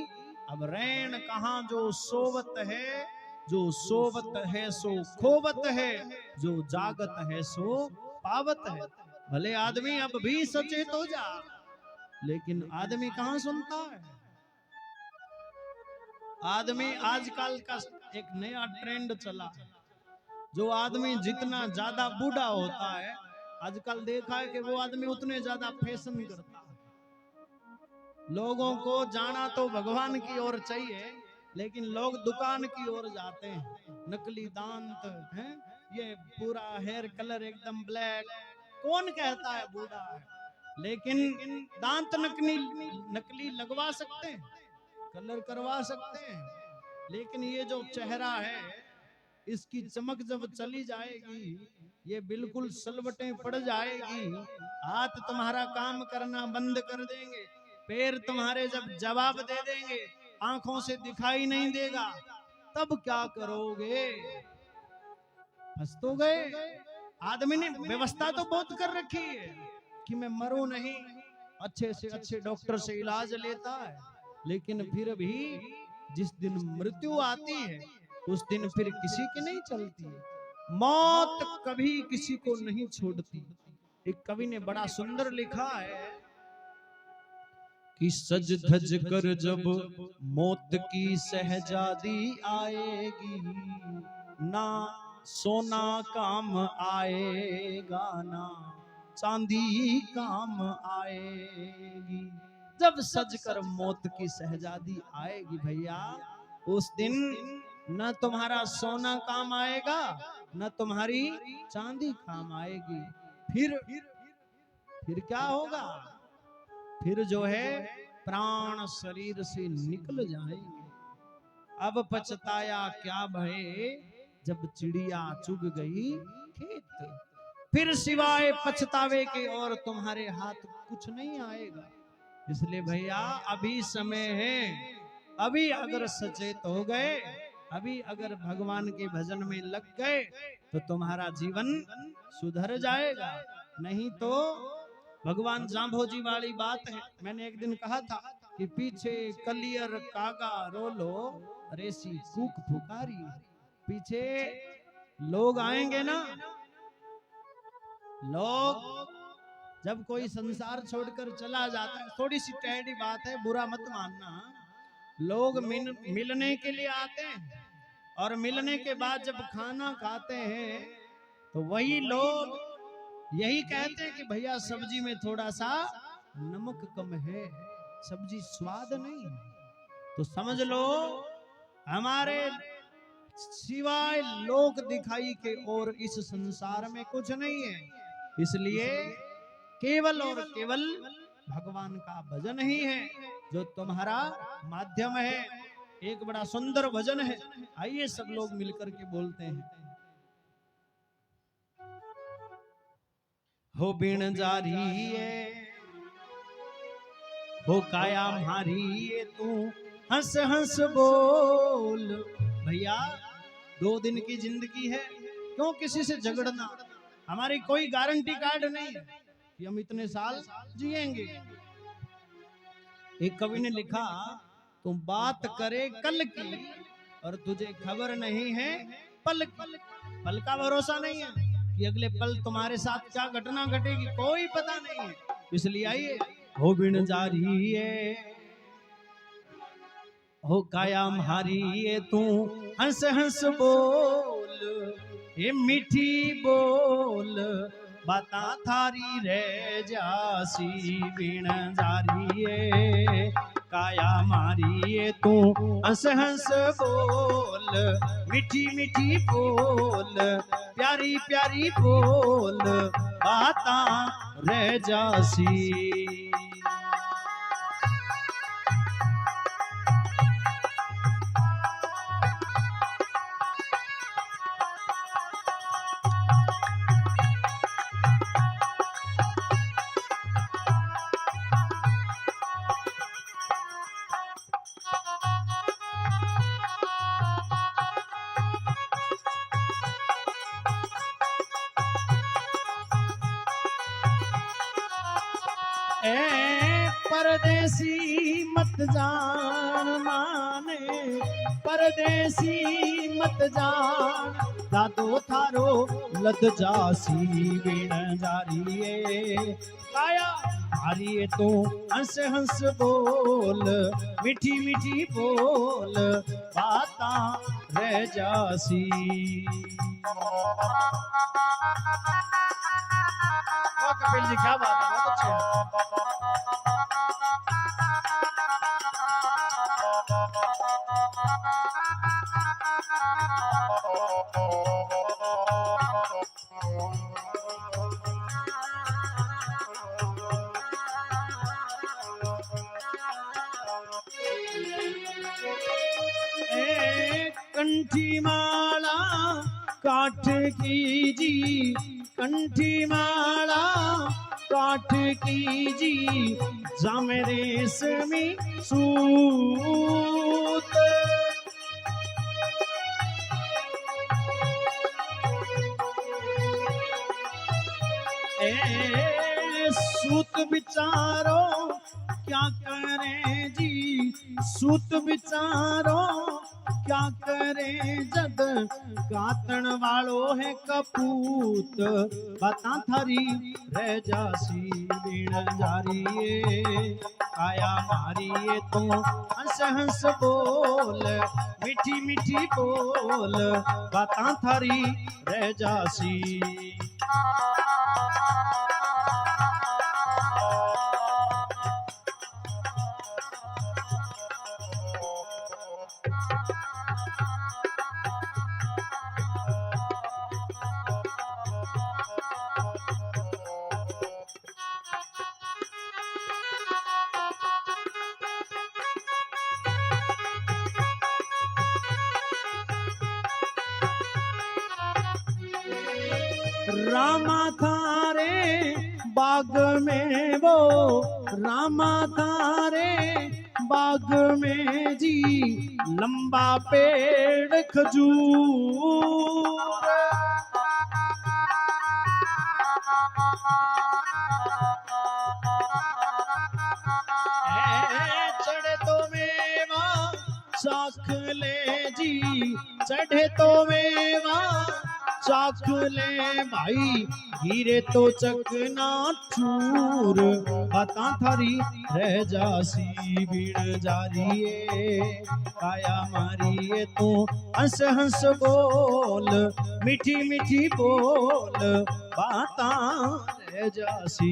[SPEAKER 1] अब रैन कहां जो सोवत है, जो सोवत है सो खोवत है, जो जागत है सो पावत है। भले आदमी अब भी सचेत हो जा, लेकिन आदमी कहां सुनता है? आदमी आजकल का एक नया ट्रेंड चला है, जो आदमी जितना ज्यादा बूढ़ा होता है, आजकल देखा है कि वो आदमी उतने ज्यादा फैशन करता है। लोगों को जाना तो भगवान की ओर चाहिए, लेकिन लोग दुकान की ओर जाते हैं। नकली दांत हैं, ये पूरा हेयर कलर एकदम ब्लैक, कौन कहता है बूढ़ा है? लेकिन दांत नकली लगवा सकते हैं, कलर करवा सकते हैं, लेकिन ये जो चेहरा है इसकी चमक जब चली जाएगी, ये बिल्कुल सलवटें पड़ जाएगी। हाथ तुम्हारा काम करना बंद कर देंगे, पैर तुम्हारे जब जवाब दे देंगे, आंखों से दिखाई नहीं देगा, तब क्या करोगे? फंस तो गए। आदमी ने व्यवस्था तो बहुत कर रखी है कि मैं मरूं नहीं, अच्छे से अच्छे डॉक्टर से इलाज लेता है, लेकिन फिर भी जिस दिन मृत्यु आती है उस दिन फिर किसी की नहीं चलती है। मौत कभी किसी को नहीं छोड़ती। एक कवि ने बड़ा सुंदर लिखा है कि सज धज कर जब मौत की सहजादी आएगी, ना सोना काम आएगा ना चांदी काम आएगी। जब सज कर मौत की सहजादी आएगी भैया, उस दिन न तुम्हारा सोना काम आएगा न तुम्हारी चांदी काम आएगी। फिर क्या होगा? फिर जो है प्राण शरीर से निकल जाएंगे। अब पछताया क्या भये, जब चिड़िया चुग गई खेत। फिर सिवाय पछतावे के और तुम्हारे हाथ कुछ नहीं आएगा। इसलिए भैया अभी समय है, अभी अगर सचेत हो गए, अभी अगर भगवान के भजन में लग गए तो तुम्हारा जीवन सुधर जाएगा। नहीं तो भगवान जांभोजी वाली बात है। मैंने एक दिन कहा था कि पीछे कलियर कागा रोलो रेसी कूक पुकारी। पीछे लोग आएंगे ना, लोग जब कोई संसार छोड़कर चला जाता है, थोड़ी सी टेढ़ी बात है, बुरा मत मानना। लोग मिलने के लिए आते हैं और मिलने के बाद जब खाना खाते हैं तो वही लोग यही कहते हैं कि भैया सब्जी में थोड़ा सा नमक कम है, सब्जी स्वाद नहीं। तो समझ लो हमारे सिवाय लोक दिखाई के और इस संसार में कुछ नहीं है। इसलिए केवल और केवल भगवान का भजन ही है जो तुम्हारा माध्यम है। एक बड़ा सुंदर भजन है, आइए सब लोग मिलकर के बोलते हैं। हो बिन जारी है, हो काया मारी है, तू हंस हंस बोल। भैया 2 दिन की जिंदगी है, क्यों किसी से झगड़ना? हमारी कोई गारंटी कार्ड नहीं है कि हम इतने साल जिएंगे। एक कवि ने लिखा, तुम बात करे कल की और तुझे खबर नहीं है पल की। पल का भरोसा नहीं है कि अगले पल तुम्हारे साथ क्या घटना घटेगी, कोई पता नहीं है। इसलिए आइए, हो बिन जारी है, हो काया मारी है, तू हंस हंस बोल, ये मीठी बोल, बाता थारी रह जासी बिन जारी है, काया मारी है, तू हंस हंस बोल, मीठी मीठी बोल, प्यारी प्यारी बोल, बाता रह जासी। परदेसी मत जान माने, परदेसी मत जान, दादो थारो लद जासी बिन जारिए, काया मारिए तो हंस हंस बोल, मीठी मीठी बोल, बाता रह जासी। कपिल जी क्या बात है, बहुत अच्छे। कंठी माला काठ की जी, कंठी माला काठ की जी, जामे रेशमी सूत, सूत बिचारो क्या करे जी, सूत बिचारो क्या करे जद गातण वालो है कपूत बाता थारी रह जासी बीण जारी काया मारी तो हंस हंस बोल मीठी मीठी बोल बाता थारी रह जासी रामा थारे बाग में वो रामा थारे बाग में जी लंबा पेड़ खजूर चढ़े तो मेवा चाख ले जी चढ़े तो मेवा चाख ले भाई गिरे तो चकना चूर बाता थारी रह जासी बीण जारी काया मारी तो हंस हंस बोल मीठी मीठी बोल बाता रह जासी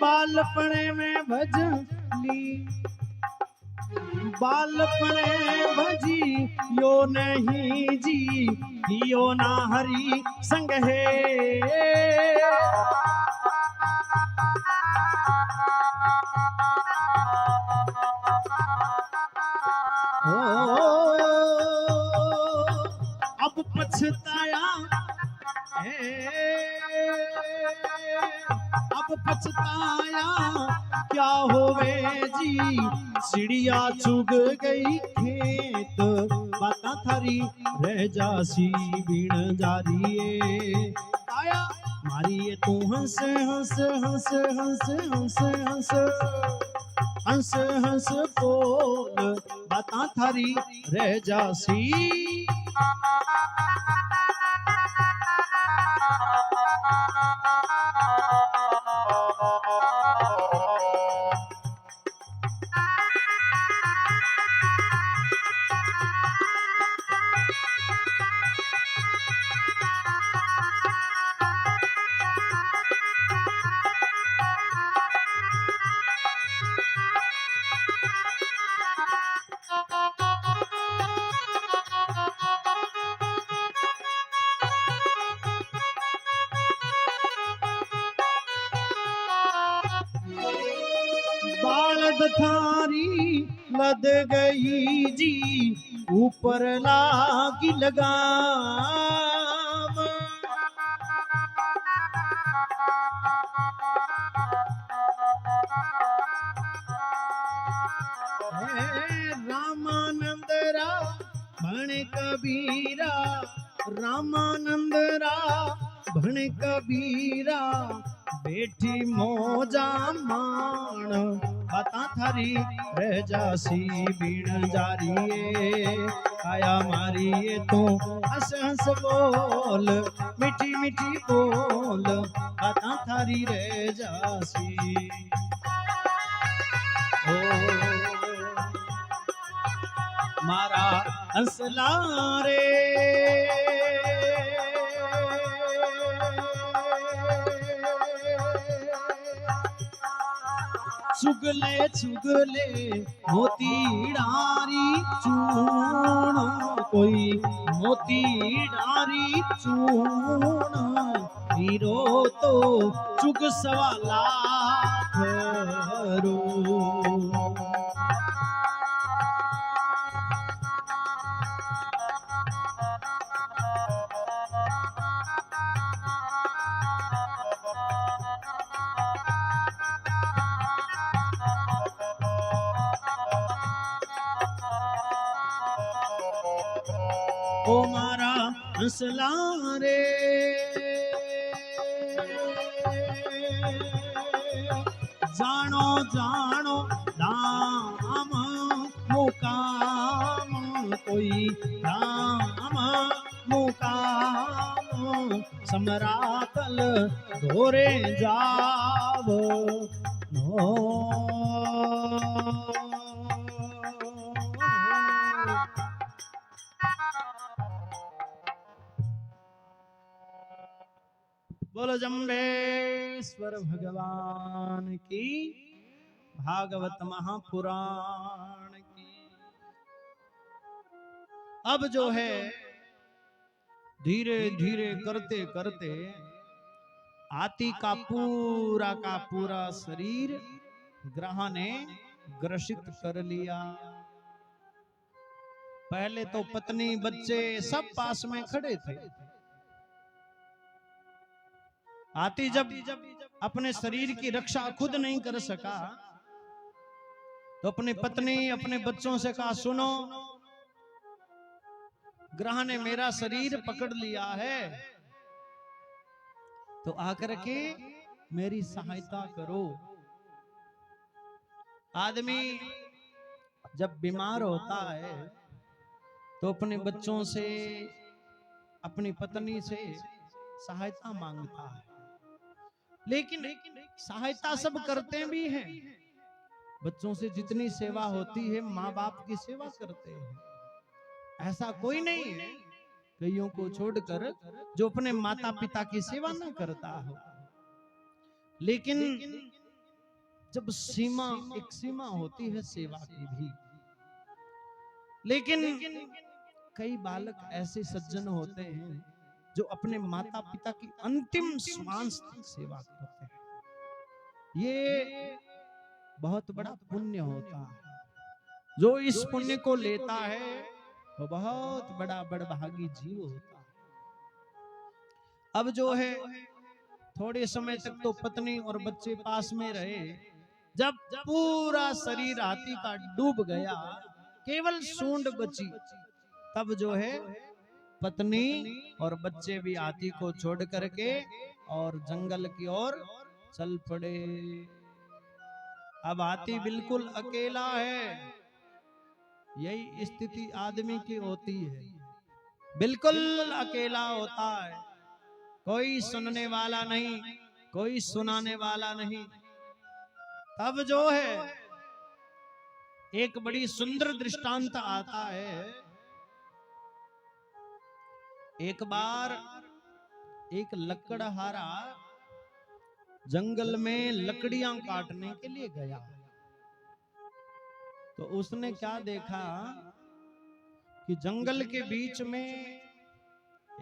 [SPEAKER 1] बालपने में भजली बालपने भजी यो नहीं जी यो ना हरी संग है अब पछताया अब पछताया क्या होवे जी चिड़िया चुग गई खेत बाता थारी रह जासी बीण जारी आया मारी तू हंस हंस हंस हंस हंस हंस हंस हंस बोल बाता थारी रह जासी बालद थारी लद गई जी ऊपर लागी लगाम रामानंद रा भण कबीरा रामानंद रा भण कबीरा बेटी मौजा मान बाता थारी रह जासी बीण जारी काया मारी तो हंस हंस बोल मीठी मीठी बोल बाता थारी रह जासी ओ मारा हंसला रे चुगले चुगले मोती डारी चूण कोई मोती डारी चूण हीरो तो चुग सवाला करो ओ मारा हंसला रे जानो जानो धाम मुकाम कोई धाम मुकाम समरातल धोरे जाव नो बोलो जम्बेश्वर भगवान की भागवत महापुराण की। अब जो है धीरे धीरे करते करते हाथी का पूरा शरीर ग्रह ने ग्रसित कर लिया। पहले तो पत्नी बच्चे सब पास में खड़े थे। हाथी जब अपने शरीर की रक्षा खुद नहीं कर सका तो अपनी पत्नी अपने बच्चों से कहा, सुनो, ग्रह ने मेरा शरीर पकड़ लिया है तो आकर के मेरी सहायता करो। आदमी जब बीमार होता है तो अपने बच्चों से अपनी पत्नी से सहायता मांगता है, लेकिन सहायता सब करते भी हैं। बच्चों से जितनी सेवा होती है माँ बाप की सेवा करते हैं, ऐसा कोई नहीं है कईयों को छोड़कर जो अपने माता पिता की सेवा न करता हो। लेकिन जब एक सीमा होती है सेवा की भी। लेकिन कई बालक ऐसे सज्जन होते हैं जो अपने माता पिता की अंतिम श्वास तक सेवा करते हैं। ये बहुत बड़ा पुण्य होता है। जो इस पुण्य को लेता है वो बहुत बड़ा बड़भागी जीव होता है। अब जो है थोड़े समय तक तो पत्नी और बच्चे पास में रहे। जब पूरा शरीर हाथी का डूब गया, केवल सूंड बची, तब जो है पत्नी और बच्चे भी हाथी को छोड़ करके और जंगल की ओर चल पड़े। अब हाथी बिल्कुल अकेला है। यही स्थिति आदमी की होती है, बिल्कुल अकेला होता है। कोई सुनने वाला नहीं, कोई सुनाने वाला नहीं। तब जो है एक बड़ी सुंदर दृष्टांत आता है। एक बार एक लकड़हारा जंगल में लकड़ियां काटने के लिए गया तो उसने क्या देखा कि जंगल के बीच में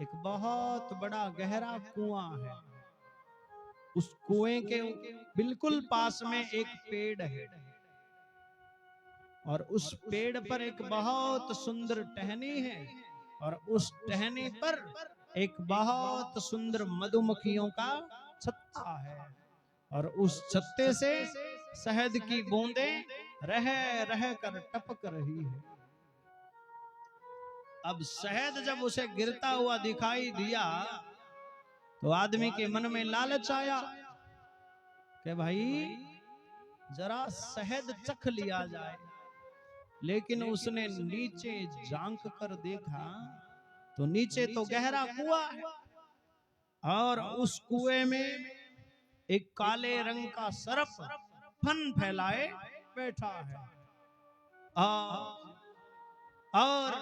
[SPEAKER 1] एक बहुत बड़ा गहरा कुआं है। उस कुएं के बिल्कुल पास में एक पेड़ है और उस पेड़ पर एक बहुत सुंदर टहनी है और उस टहनी पर एक बहुत सुंदर मधुमक्खियों का छत्ता है और उस छत्ते से शहद की बूंदें रह रह कर टपक रही है। अब शहद जब उसे गिरता हुआ दिखाई दिया तो आदमी के मन में लालच आया कि भाई जरा शहद चख लिया जाए। लेकिन उसने नीचे झांक कर देखा तो नीचे तो गहरा कुआं है और उस कुएं में एक काले रंग का सर्प फन फैलाए बैठा है और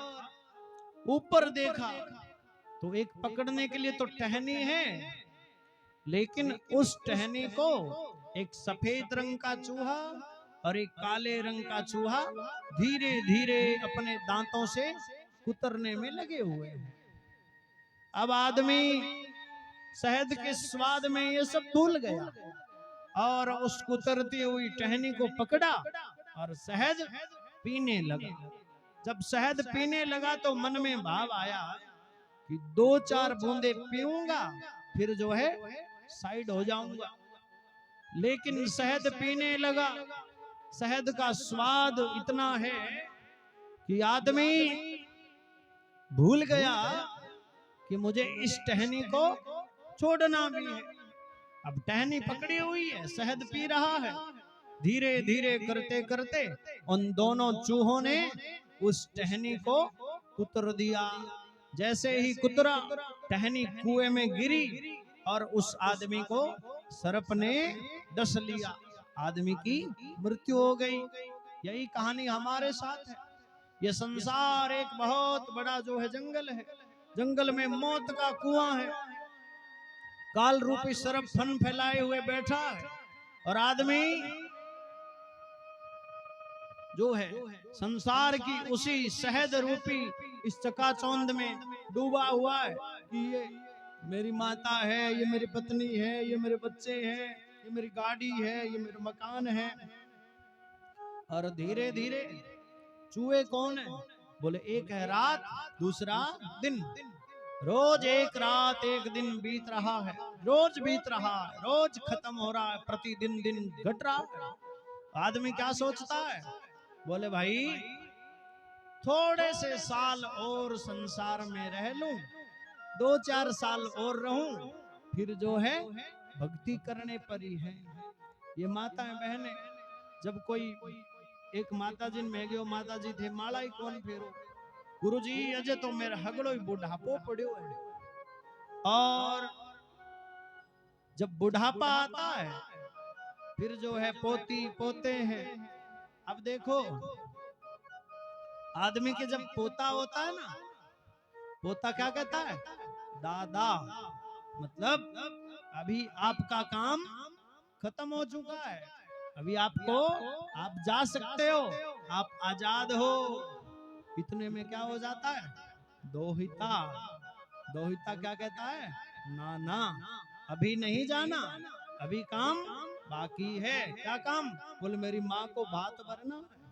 [SPEAKER 1] ऊपर देखा तो एक पकड़ने के लिए तो टहनी है, लेकिन उस टहनी को एक सफेद रंग का चूहा और एक काले रंग का चूहा धीरे धीरे अपने दांतों से कुतरने में लगे हुए हैं। अब आदमी शहद के स्वाद में ये सब भूल गया और उस कुतरती हुई टहनी को पकड़ा और शहद पीने लगा। जब शहद पीने लगा तो मन में भाव आया कि 2-4 बूंदे पीऊंगा फिर जो है साइड हो जाऊंगा। लेकिन शहद पीने लगा, शहद का स्वाद इतना है कि आदमी भूल गया कि मुझे इस टहनी को छोड़ना भी है। अब टहनी पकड़ी हुई है, शहद पी रहा है। धीरे धीरे करते करते उन दोनों चूहों ने उस टहनी को कुतर दिया। जैसे ही कुतरा, टहनी कुएं में गिरी और उस आदमी को सर्प ने डस लिया। आदमी की मृत्यु हो गई। यही कहानी हमारे साथ है। ये संसार एक बहुत बड़ा जो है जंगल है। जंगल में मौत का कुआं है। काल रूपी सर्प फन फैलाए हुए बैठा है और आदमी जो है संसार की उसी शहद रूपी इस चकाचौंध में डूबा हुआ है कि ये मेरी माता है, ये मेरी पत्नी है, ये मेरे बच्चे हैं, ये मेरी गाड़ी है, ये मेरा मकान है। और धीरे धीरे चूहे कौन है? बोले एक है रात, दूसरा दिन। रोज एक रात एक दिन बीत रहा है, रोज बीत रहा है, रोज खत्म हो रहा है, प्रतिदिन दिन घट रहा है। आदमी क्या सोचता है? बोले भाई थोड़े से साल और संसार में रह लूं, 2-4 साल और रहूं, फिर जो है भक्ति करने पर ही है। ये माताएं बहनें, जब कोई एक माता जी में गयो, माता जी थे माला ही कौन फेरो, गुरुजी अजय तो मेरा हगड़ो ही बुढ़ापो पड़ो है। और जब बुढ़ापा आता है फिर जो है पोती पोते हैं। अब देखो आदमी के जब पोता होता है ना, पोता क्या कहता है? दादा। मतलब अभी आपका काम खत्म हो चुका है, अभी आपको आप जा सकते हो, आप आजाद हो। इतने में क्या हो जाता है? दोहिता। दोहिता क्या कहता है? नाना अभी नहीं जाना, अभी काम बाकी है। क्या काम? बोले मेरी माँ को भात भरना है।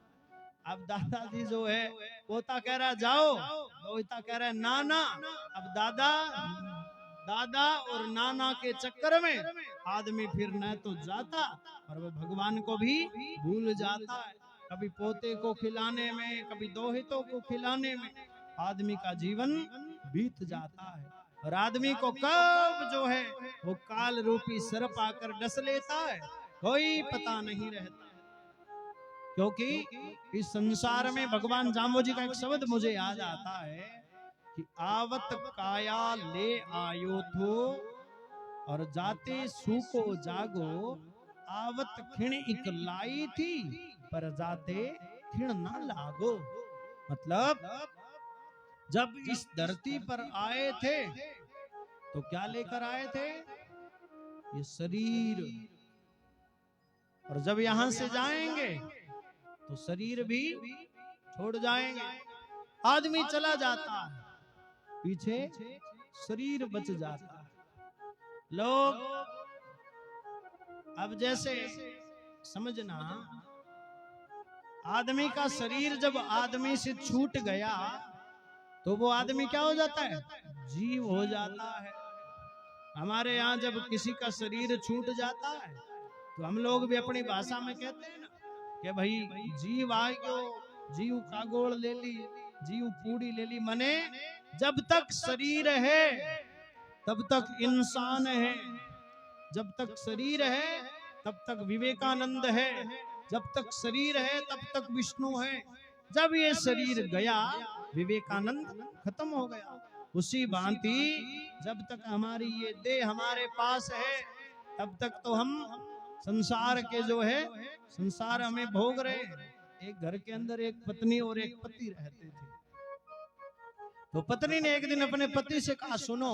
[SPEAKER 1] अब दादाजी जो है, पोता कह रहा है जाओ, दोहिता कह रहा है नाना। अब दादा और नाना के चक्कर में आदमी फिर न तो जाता और वो भगवान को भी भूल जाता है। कभी पोते को खिलाने में, कभी दोहितों को खिलाने में आदमी का जीवन बीत जाता है। और आदमी को कब जो है वो काल रूपी सर्प आकर डस लेता है कोई पता नहीं रहता। क्योंकि इस संसार में भगवान जाम्बोजी का एक शब्द मुझे याद आता है कि आवत काया ले आयो थो और जाते सूको जागो, आवत खिण इक लाई थी पर जाते खिण ना लागो। मतलब जब इस धरती पर आए थे तो क्या लेकर आए थे? ये शरीर। और जब यहां से जाएंगे तो शरीर भी छोड़ जाएंगे। आदमी चला जाता है, पीछे शरीर बच जाता है। लोग अब जैसे समझना, आदमी का शरीर जब आदमी से छूट गया तो वो आदमी क्या हो जाता है? जीव हो जाता है। हमारे यहाँ जब किसी का शरीर छूट जाता है तो हम लोग भी अपनी भाषा में कहते हैं ना कि भाई जीव आ गयो, जीव कागोड़ ले ली, जीव पूड़ी ले ली। मने जब तक शरीर है तब तक इंसान है, जब तक शरीर है तब तक विवेकानंद है, जब तक शरीर है तब तक विष्णु है। जब ये शरीर गया विवेकानंद खत्म हो गया। उसी भांति जब तक हमारी ये देह हमारे पास है तब तक तो हम संसार के जो है संसार हमें भोग रहे। एक घर के अंदर एक पत्नी और एक पति रहते थे। तो पत्नी ने एक दिन अपने पति से कहा, सुनो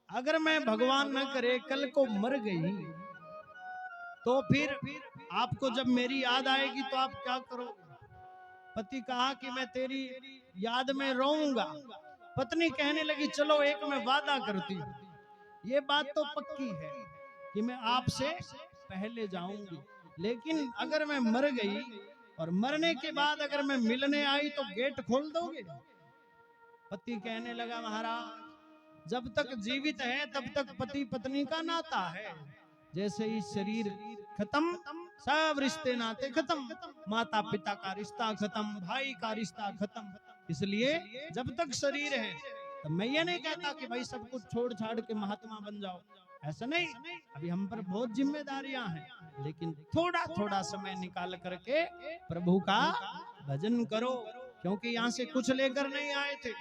[SPEAKER 1] अगर मैं भगवान न करे कल को मर गई तो फिर आपको जब मेरी याद आएगी तो आप क्या करोगे? पति कहा कि मैं तेरी याद में रोऊंगा। पत्नी कहने लगी चलो एक मैं वादा करती हूँ, ये बात तो पक्की है कि मैं आपसे पहले जाऊंगी, लेकिन अगर मैं मर गई और मरने के बाद अगर मैं मिलने आई तो गेट खोल दोगे? पति कहने लगा महाराज जब तक जीवित है तब तक पति पत्नी का नाता है, जैसे ही शरीर खत्म सब रिश्ते नाते खत्म, माता पिता का रिश्ता खत्म, भाई का रिश्ता खत्म, इसलिए जब तक शरीर है तो मैं ये नहीं कहता कि भाई सब कुछ छोड़ छाड़ के महात्मा बन जाओ, ऐसा नहीं। अभी हम पर बहुत जिम्मेदारियां हैं, लेकिन थोड़ा थोड़ा समय निकाल करके प्रभु का भजन करो, क्योंकि यहाँ से कुछ लेकर नहीं आए थे,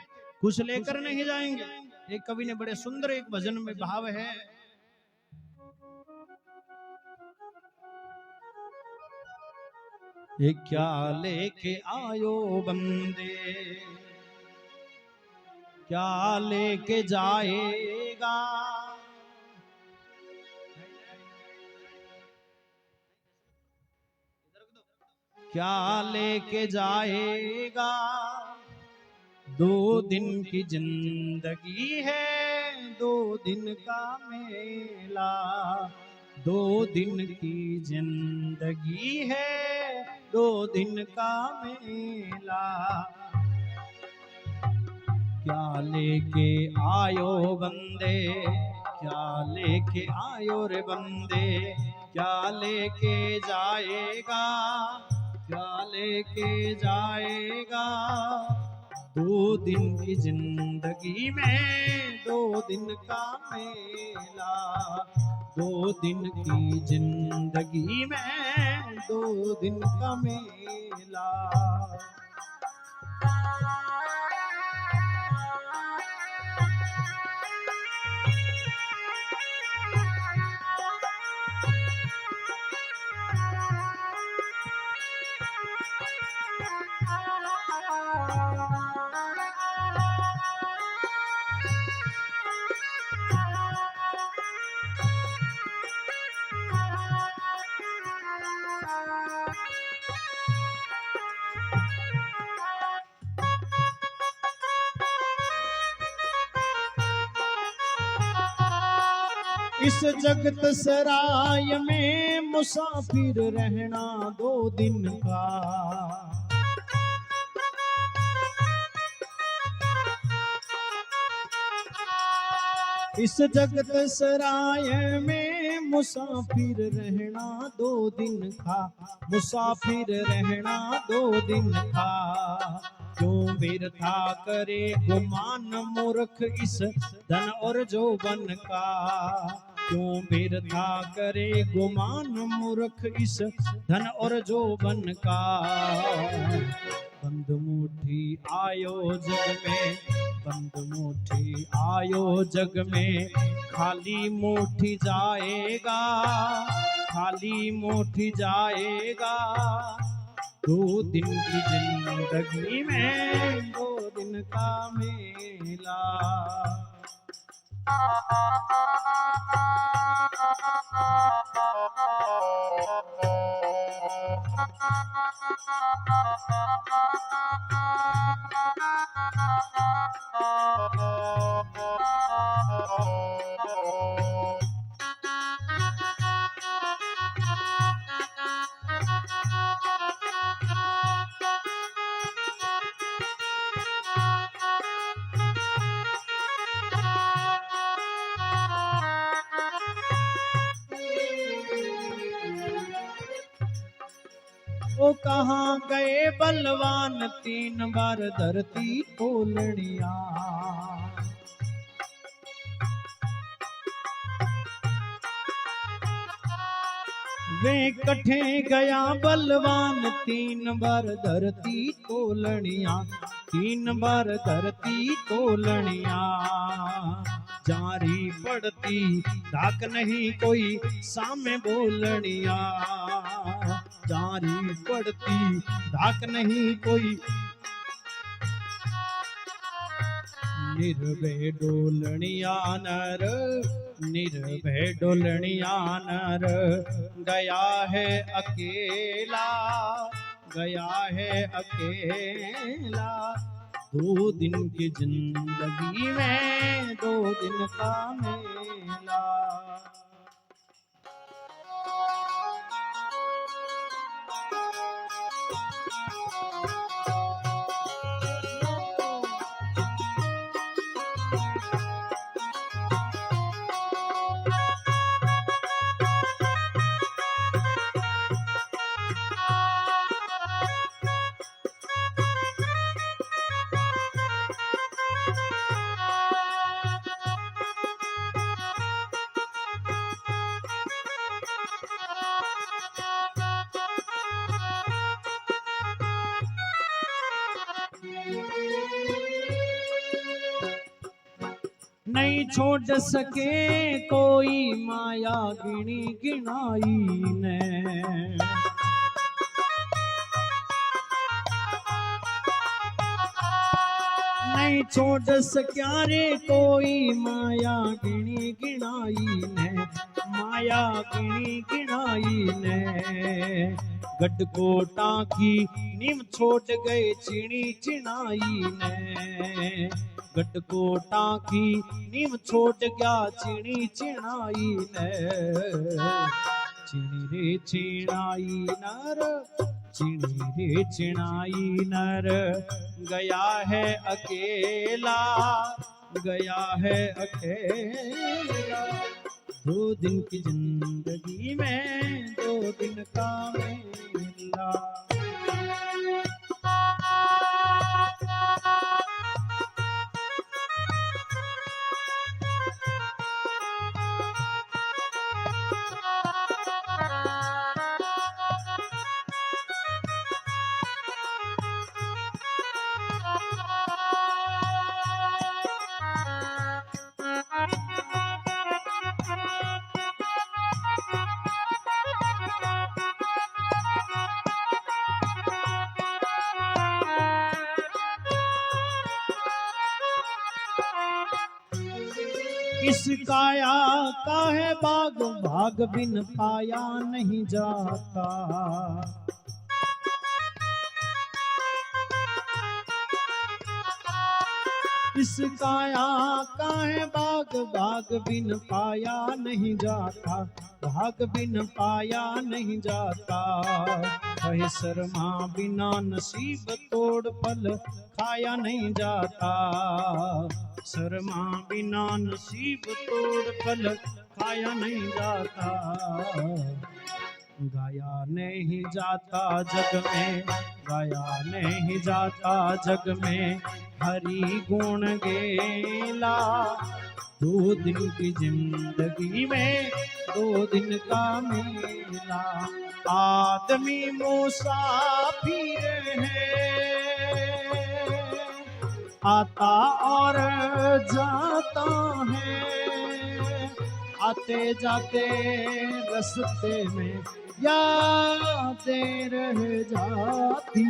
[SPEAKER 1] कुछ लेकर नहीं जाएंगे। एक कवि ने बड़े सुंदर एक भजन में भाव है, ये क्या लेके आयो बंदे, क्या लेके जाएगा, क्या लेके जाएगा, 2 दिन की जिंदगी है, 2 दिन का मेला, 2 दिन की जिंदगी है, 2 दिन का मेला, क्या लेके आयो बंदे, क्या लेके आयो रे बंदे, क्या लेके जाएगा, क्या लेके जाएगा, 2 दिन की जिंदगी में 2 दिन का मेला, 2 दिन की जिंदगी में 2 दिन का मेला। इस जगत सराय में मुसाफिर रहना 2 दिन का, इस जगत सराय में मुसाफिर रहना 2 दिन का, मुसाफिर रहना 2 दिन का, क्यों बिरथा करे गुमान मूर्ख इस धन और जौवन का, क्यों बिरथा करे गुमान मूर्ख इस धन और जौवन का, बंद मुट्ठी आयो जग में, बंद मुट्ठी आयो जग में, खाली मुट्ठी जाएगा, खाली मुट्ठी जाएगा, 2 दिन की जिंदगी में 2 दिन का मेला। ओ कहाँ गए बलवान 3 बार धरती तोलनिया, वे कठे गया बलवान 3 बार धरती तोलनिया, 3 बार धरती तोलनिया, जारी पड़ती धाक नहीं कोई सामे बोलनिया, जारी पड़ती धाक नहीं कोई, निर्भय डोलनिया नर, निर्भय डोलनिया नर, गया है अकेला, गया है अकेला, 2 दिन की जिंदगी में 2 दिन का मेला। नहीं छोड़ सके कोई माया गिनी गिनाई ने। नहीं छोड़ सक्या रे कोई माया गिनी गिनाई ने, माया गिनी गिनाई ने। गडकोटा की नीम छोड़ गए चिणी चिनाई ने, गडकोटा की नीम छोड़ गया चिणी चिनाई ने। चिणी रे चिनाई नर, चिणी रे चिनाई नर, गया है अकेला, गया है अकेला। 2 दिन की जिंदगी में 2 दिन का मेला। इस काया का है बाग, भाग बिन पाया नहीं जाता। इस काया का है बाग, भाग बिन पाया नहीं जाता, भाग बिन पाया नहीं जाता। कहे शर्मा बिना नसीब तोड़ फल खाया नहीं जाता, शर्मा बिना नसीब तोड़ फल खाया नहीं जाता। गाया नहीं जाता जग में, गाया नहीं जाता जग में, हरि गुण गेला। 2 दिन की जिंदगी में 2 दिन का मेला। आदमी मुसाफिर है, आता और जाता है, आते जाते रास्ते में यादें रह जाती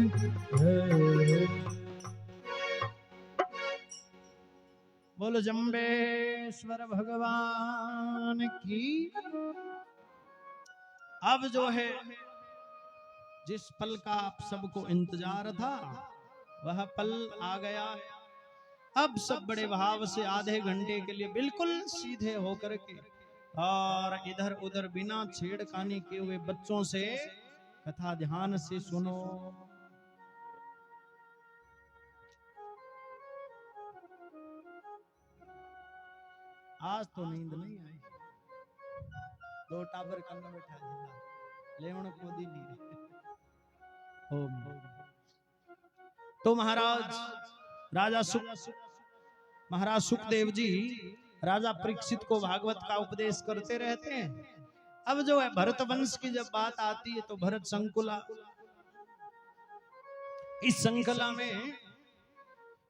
[SPEAKER 1] है। बोलो जम्बेश्वर भगवान की। अब जो है जिस पल का आप सबको इंतजार था वह पल आ गया। अब सब बड़े भाव से आधे घंटे के लिए बिल्कुल सीधे होकर के और इधर उधर बिना छेड़खानी किए हुए बच्चों से कथा ध्यान से सुनो। आज तो नींद नहीं आई, 2 टाबर कन्न बैठा लेवण कोदी नहीं। तो महाराज सुखदेव जी राजा परीक्षित को भागवत का उपदेश करते रहते हैं। अब जो है भरत वंश की जब बात आती है तो भरत संकुला, इस संकला में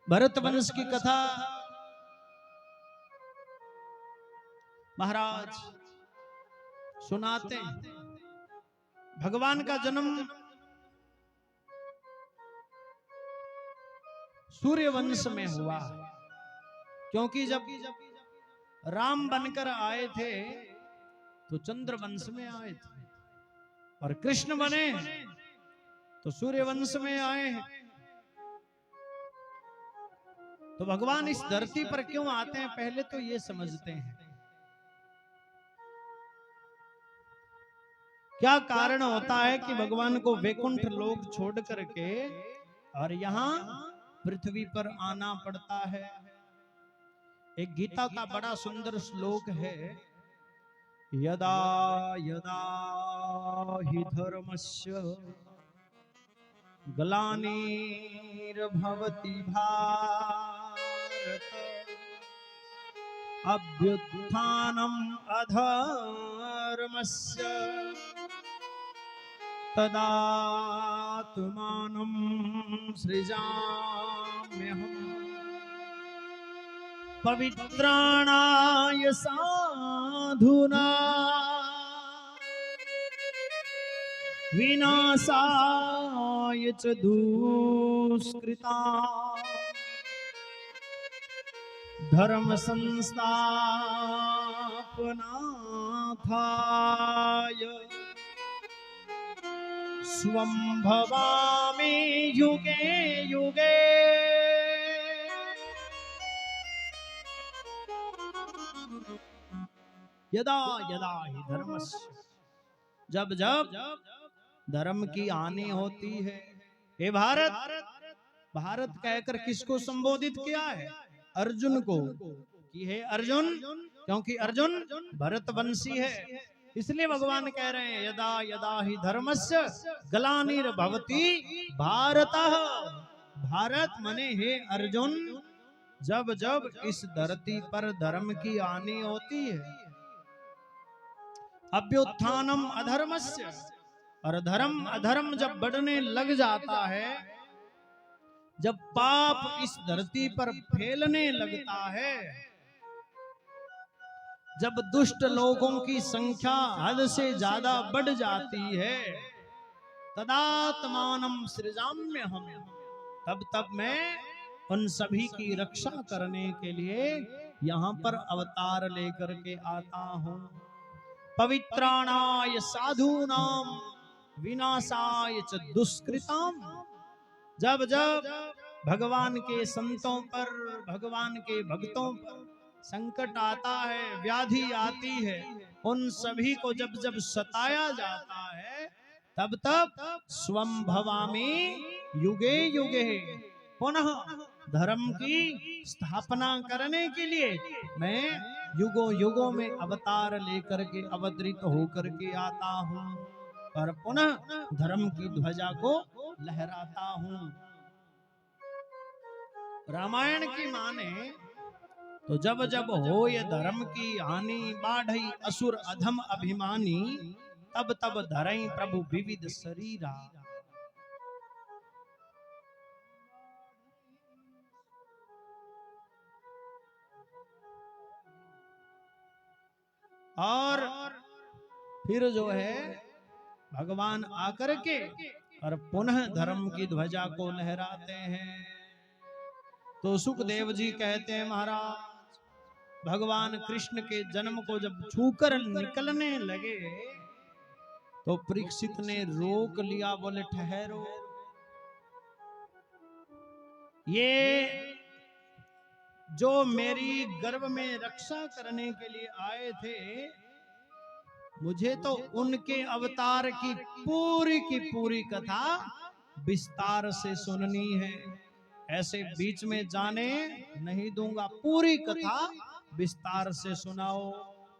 [SPEAKER 1] भरत वंश की कथा महाराज सुनाते हैं। भगवान का जन्म सूर्य वंश में हुआ, क्योंकि जब राम बनकर आए थे तो चंद्र वंश में आए थे और कृष्ण बने तो सूर्य वंश में आए हैं। तो भगवान इस धरती पर क्यों आते हैं पहले तो ये समझते हैं। क्या कारण होता है कि भगवान को वैकुंठ लोक छोड़ करके और यहाँ पृथ्वी पर आना पड़ता है। एक गीता का बड़ा सुंदर श्लोक है, यदा यदा हि धर्मस्य ग्लानिर्भवति भारत अभ्युत्थानम् अधर्मस्य तदात्मानं सृजाम्यहम्। पवित्राणाय साधुना विनाशाय च दुष्कृता धर्म संस्थापनार्थाय स्वं भवामि युगे युगे। यदा यदा ही धर्मस्य, जब जब धर्म की हानि होती है। हे भारत, भारत कहकर किसको संबोधित किया है? अर्जुन को, कि हे अर्जुन, क्योंकि अर्जुन भरतवंशी है, इसलिए भगवान कह रहे हैं यदा यदा ही धर्मस्य ग्लानिर्भवति भारतः। भारत मने हे अर्जुन, जब जब इस धरती पर धर्म की हानि होती है, अभ्युत्थानम अधर्मस्य, और धर्म अधर्म जब बढ़ने लग जाता है, जब पाप इस धरती पर फैलने लगता है, जब दुष्ट लोगों की संख्या हद से ज्यादा बढ़ जाती है, तदात्मानं सृजाम्यहम्, तब तब मैं उन सभी की रक्षा करने के लिए यहाँ पर अवतार लेकर के आता हूँ। पवित्राणाय साधूनाम विनाशाय च दुष्कृताम। जब जब भगवान के संतों पर, भगवान के भक्तों पर संकट आता है, व्याधि आती है, उन सभी को जब जब सताया जाता है, तब तब स्वं भवामि युगे युगे, पुनः धर्म की स्थापना करने के लिए मैं युगों युगों में अवतार लेकर के अवतरित होकर के आता हूँ और पुनः धर्म की ध्वजा को लहराता हूँ। रामायण की माने तो जब जब हो ये धर्म की हानि, बाढ़ई असुर अधम अभिमानी, तब तब धरई प्रभु विविध शरीरा। और फिर जो है भगवान आकर के और पुनः धर्म की ध्वजा को लहराते हैं। तो सुखदेव जी कहते हैं, महाराज भगवान कृष्ण के जन्म को जब छूकर निकलने लगे तो परीक्षित ने रोक लिया, बोले ठहरो, ये जो मेरी गर्भ में रक्षा करने के लिए आए थे, मुझे तो उनके अवतार की पूरी कथा विस्तार से सुननी है, ऐसे बीच में जाने नहीं दूंगा, पूरी कथा विस्तार से सुनाओ।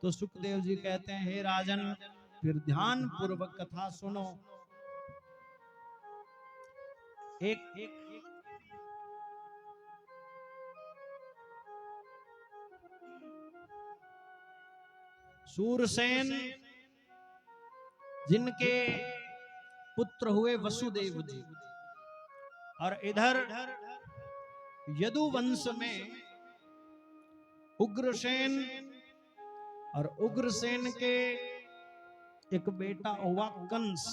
[SPEAKER 1] तो सुखदेव जी कहते हैं, हे राजन, फिर ध्यान पूर्वक कथा सुनो। एक सूरसेन जिनके पुत्र हुए वसुदेव जी, और इधर यदुवंश में उग्रसेन, और उग्रसेन के एक बेटा हुआ कंस।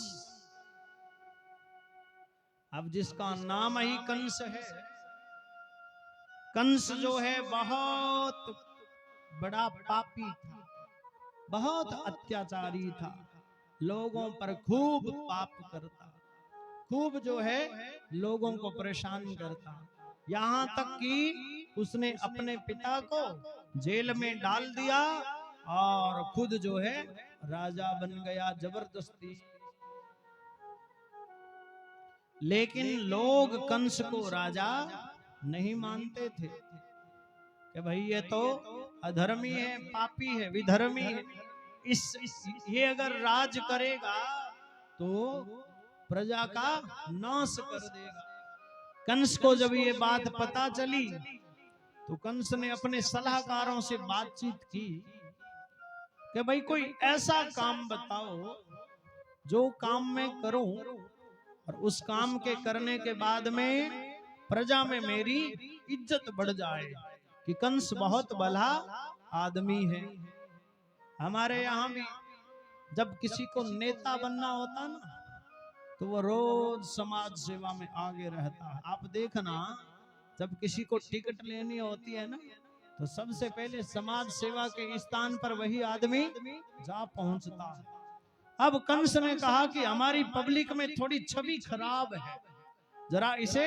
[SPEAKER 1] अब जिसका नाम ही कंस है, कंस जो है बहुत बड़ा पापी था, बहुत अत्याचारी था, लोगों पर खूब पाप करता, खूब जो है लोगों को परेशान करता, यहाँ तक कि उसने अपने पिता को जेल में डाल दिया और खुद जो है राजा बन गया जबरदस्ती। लेकिन लोग कंस को राजा नहीं मानते थे कि भाई ये तो अधर्मी है, पापी है, विधर्मी है, ये अगर राज करेगा तो प्रजा का नाश कर देगा। कंस को जब ये बात पता चली तो कंस ने अपने सलाहकारों से बातचीत की कि भाई कोई ऐसा काम बताओ जो काम मैं करूं और उस काम के करने के बाद में प्रजा में मेरी इज्जत बढ़ जाए, कि कंस बहुत भला आदमी है। हमारे यहाँ भी जब किसी को नेता बनना होता ना, तो वो रोज समाज सेवा में आगे रहता है। आप देखना, जब किसी को टिकट लेनी होती है ना, तो सबसे पहले समाज सेवा के स्थान पर वही आदमी जा पहुंचता है। अब कंस ने कहा कि हमारी पब्लिक में थोड़ी छवि खराब है, जरा इसे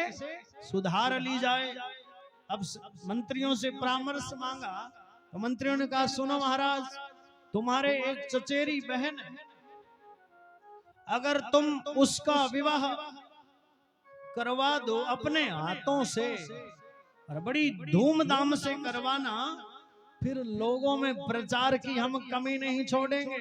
[SPEAKER 1] सुधार ली जाए। अब मंत्रियों से परामर्श मांगा, तो मंत्रियों ने कहा, सुनो महाराज, तुम्हारे एक चचेरी बहन है, अगर तुम उसका विवाह करवा दो अपने हाथों से, और बड़ी धूमधाम से करवाना, फिर लोगों में प्रचार की हम कमी नहीं छोड़ेंगे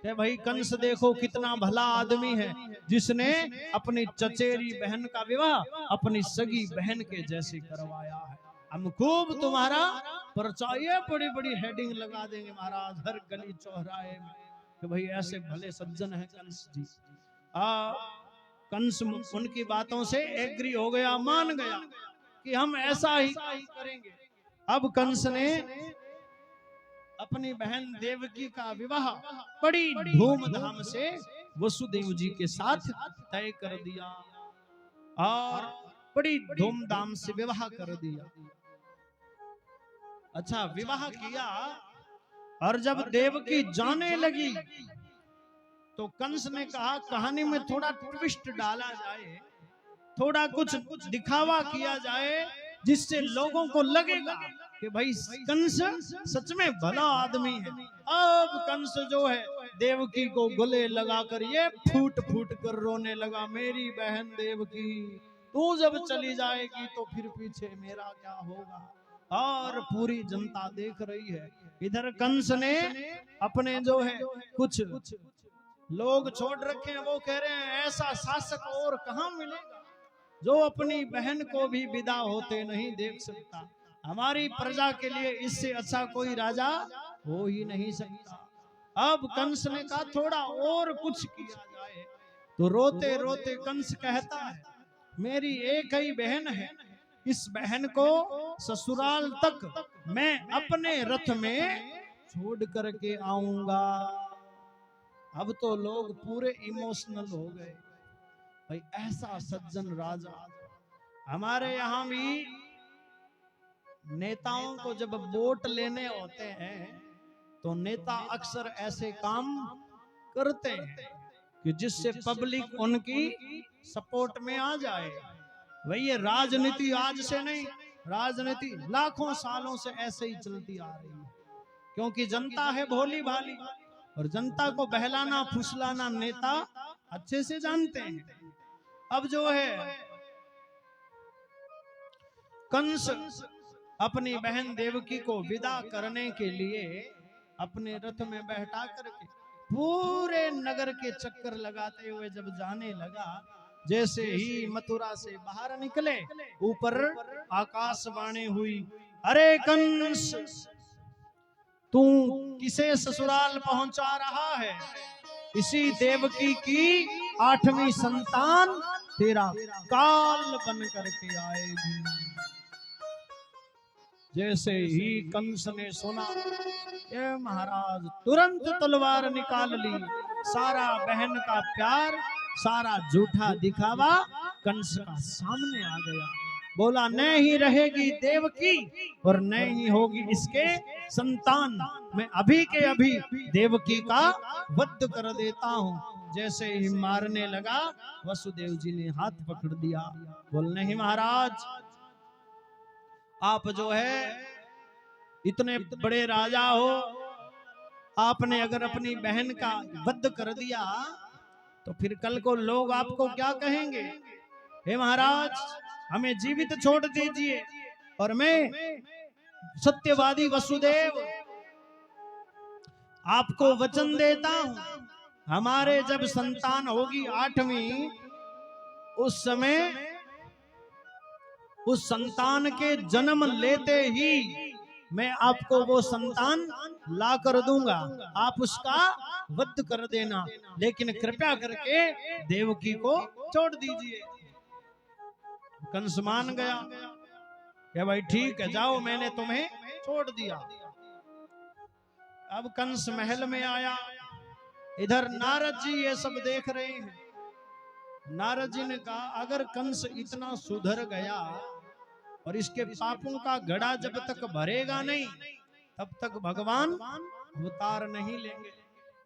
[SPEAKER 1] कि भाई कंस देखो कितना भला आदमी है, जिसने अपनी चचेरी बहन का विवाह अपनी सगी बहन के जैसे करवाया है। हम खूब तुम्हारा प्रचार, बड़ी बड़ी हेडिंग लगा देंगे महाराज हर गली चौराहे में कि भाई ऐसे भले सज्जन है कंस जी। कंस उनकी बातों से एग्री हो गया, मान गया कि हम ऐसा ही करेंगे। अब कंस ने अपनी बहन देवकी का विवाह बड़ी धूमधाम से वसुदेव जी के साथ तय कर दिया और बड़ी धूमधाम से विवाह कर दिया। अच्छा, विवाह किया और जब देवकी जाने लगी तो कंस ने कहा कहानी में थोड़ा ट्विस्ट डाला जाए, थोड़ा कुछ दिखावा किया जाए, जिससे लोगों को लगेगा कि भाई कंस सच में भला आदमी है। अब कंस जो है देवकी को गले लगाकर ये फूट फूट कर रोने लगा, मेरी बहन देवकी, तू जब चली जाएगी तो फिर पीछे मेरा क्या होगा। और पूरी जनता देख रही है। इधर कंस ने अपने जो है कुछ लोग छोड़ रखे हैं, वो कह रहे हैं ऐसा शासक और कहां मिलेगा जो अपनी बहन को भी विदा होते नहीं देख सकता। हमारी प्रजा के लिए इससे अच्छा कोई राजा हो ही नहीं सकता। अब कंस ने कहा थोड़ा और कुछ किया जाए, तो रोते रोते कंस कहता है, मेरी एक ही बहन है, इस बहन को ससुराल तक मैं अपने रथ में छोड़ करके आऊंगा। अब तो लोग पूरे इमोशनल हो गए, भाई ऐसा सज्जन राजा। हमारे यहाँ भी नेताओं को जब वोट लेने होते हैं तो नेता अक्सर ऐसे काम करते हैं कि जिससे पब्लिक उनकी सपोर्ट में आ जाए। वही ये राजनीति आज से नहीं, राजनीति लाखों सालों से ऐसे ही चलती आ रही है, क्योंकि जनता है भोली भाली और जनता को बहलाना फुसलाना नेता अच्छे से जानते हैं। अब जो है कंस अपनी बहन देवकी को विदा करने के लिए अपने रथ में बैठा करके पूरे नगर के चक्कर लगाते हुए जब जाने लगा, जैसे ही मथुरा से बाहर निकले, ऊपर आकाशवाणी हुई, अरे कंस, तू किसे ससुराल पहुंचा रहा है? इसी देवकी की 8वीं संतान तेरा काल बन करके आएगी। जैसे ही कंस ने सुना, ये महाराज तुरंत तलवार निकाल ली। सारा बहन का प्यार, सारा झूठा दिखावा कंस का सामने आ गया। बोला, नहीं रहेगी देवकी और नहीं होगी इसके संतान, मैं अभी के अभी देवकी का वध कर देता हूँ। जैसे ही मारने लगा, वसुदेव जी ने हाथ पकड़ दिया। बोल, नहीं महाराज, आप जो है इतने बड़े राजा हो, आपने अगर अपनी बहन का वध कर दिया तो फिर कल को लोग आपको क्या कहेंगे? हे महाराज, हमें जीवित छोड़ दीजिए और मैं सत्यवादी वसुदेव आपको वचन देता हूं, हमारे जब संतान होगी 8वीं, उस समय उस संतान के जन्म लेते ही मैं आपको वो संतान ला कर दूंगा, आप उसका वध कर देना, लेकिन कृपया करके देवकी को छोड़ दीजिए। कंस मान गया कि भाई ठीक है, जाओ, मैंने तुम्हें छोड़ दिया। अब कंस महल में आया, इधर नारद जी ये सब देख रहे हैं। नारद जी ने कहा अगर कंस इतना सुधर गया और इसके पापों का घड़ा जब तक भरेगा नहीं तब तक भगवान अवतार नहीं लेंगे।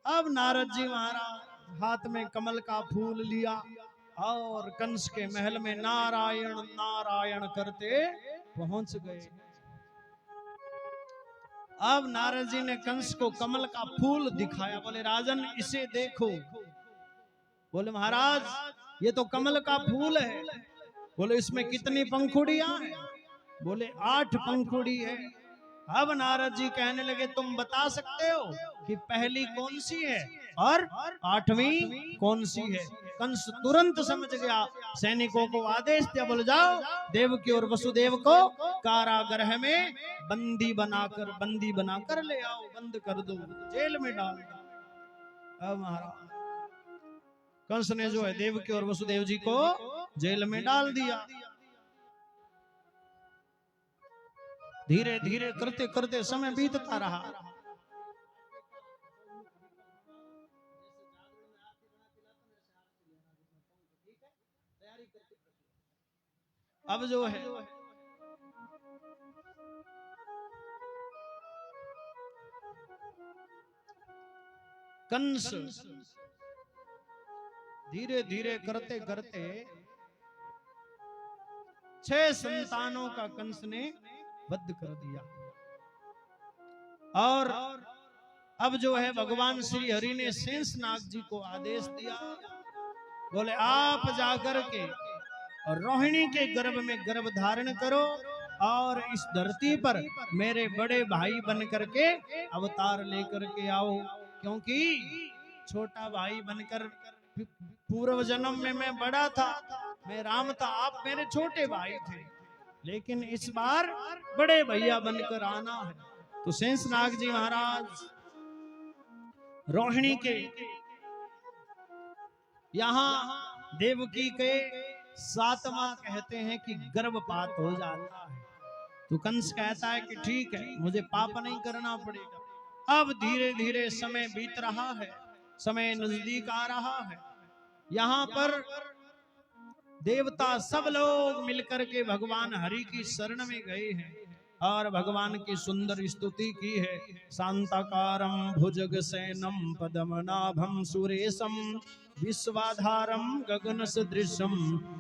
[SPEAKER 1] अब नारद जी महाराज हाथ में कमल का फूल लिया और कंस के महल में नारायण नारायण करते पहुंच गए। अब नारद जी ने कंस को कमल का फूल दिखाया, बोले राजन इसे देखो। बोले महाराज ये तो कमल का फूल है। बोले इसमें कितनी पंखुड़ियां हैं? बोले 8 पंखुड़ी है। अब नारद जी कहने लगे तुम बता सकते हो कि पहली कौन सी है और 8वीं कौन सी है? कंस तुरंत समझ गया, सैनिकों को आदेश दिया, बोले जाओ देवकी और वसुदेव को कारागृह में बंदी बनाकर ले आओ, बंद कर दो, जेल में डाल दो। अब महाराज कंस ने जो है देवकी और वसुदेव जी को जेल में डाल दिया। धीरे धीरे करते करते समय बीतता रहा। अब जो है कंस धीरे धीरे करते करते 6 संतानों का कंस ने वध कर दिया। और अब जो है भगवान श्री हरि ने शेषनाग जी को आदेश दिया, बोले आप जाकर के रोहिणी के गर्भ में गर्भ धारण करो और इस धरती पर मेरे बड़े भाई बन करके अवतार लेकर के आओ। क्योंकि छोटा भाई बनकर पूर्व जन्म में मैं बड़ा था, मैं राम था, आप मेरे छोटे भाई थे, लेकिन इस बार बड़े भैया बनकर आना है। तो शेषनाग जी महाराज रोहिणी के यहाँ देवकी के 7वां कहते हैं कि गर्भपात हो जाता है। तो कंस कहता है कि ठीक है मुझे पाप नहीं करना पड़ेगा। अब धीरे धीरे समय बीत रहा है, समय नजदीक आ रहा है। यहाँ पर देवता सब लोग मिलकर के भगवान हरि की शरण में गए हैं और भगवान की सुंदर स्तुति की है। शांताकारं भुजगशयनं पद्मनाभं सुरेशं विश्वाधारं गगनसदृशं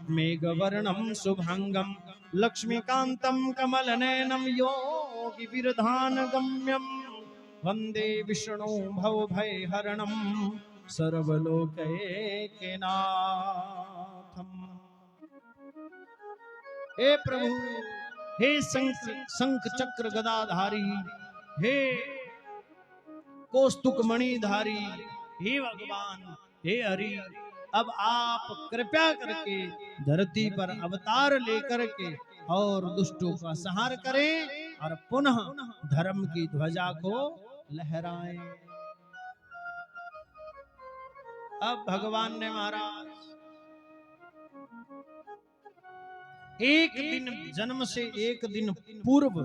[SPEAKER 1] मेघवर्णं शुभांगं लक्ष्मीकान्तं कमलनयनं योगिविरधानगम्यं वंदे विष्णु भवभयहरणं सर्वलोकैकनाथम्। हे प्रभु, हे शंख चक्र गदाधारी, हे कौस्तुक मणिधारी, हे भगवान, हे हरि, अब आप कृपया करके धरती पर अवतार लेकर के और दुष्टों का संहार करें और पुनः धर्म की ध्वजा को लहराएं। अब भगवान ने महाराज एक दिन जन्म से एक दिन पूर्व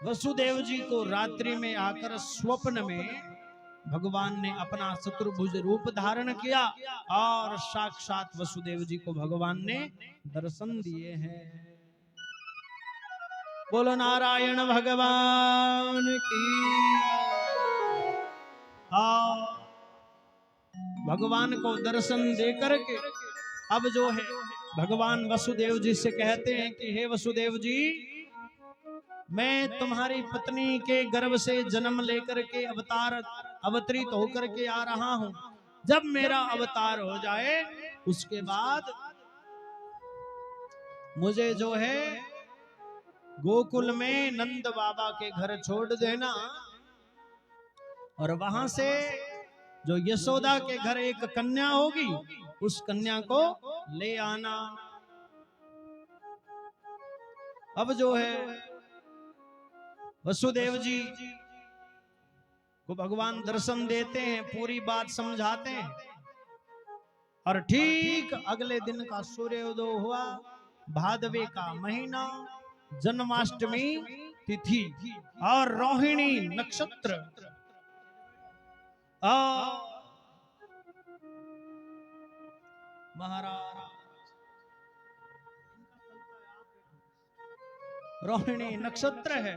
[SPEAKER 1] वसुदेव जी को रात्रि में आकर स्वप्न में भगवान ने अपना चतुर्भुज रूप धारण किया और साक्षात वसुदेव जी को भगवान ने दर्शन दिए हैं। बोलो नारायण भगवान की। भगवान को दर्शन दे करके अब जो है भगवान वसुदेव जी से कहते हैं कि हे वसुदेव जी, मैं तुम्हारी पत्नी के गर्भ से जन्म लेकर के अवतरित होकर के आ रहा हूं। जब मेरा अवतार हो जाए उसके बाद मुझे जो है गोकुल में नंद बाबा के घर छोड़ देना और वहां से जो यशोदा के घर एक कन्या होगी उस कन्या को ले आना। अब जो है वसुदेव जी को भगवान दर्शन देते हैं, पूरी बात समझाते हैं और ठीक अगले दिन का सूर्योदय हुआ, भादवे का महीना, जन्माष्टमी तिथि और रोहिणी नक्षत्र महाराज रोहिणी नक्षत्र है।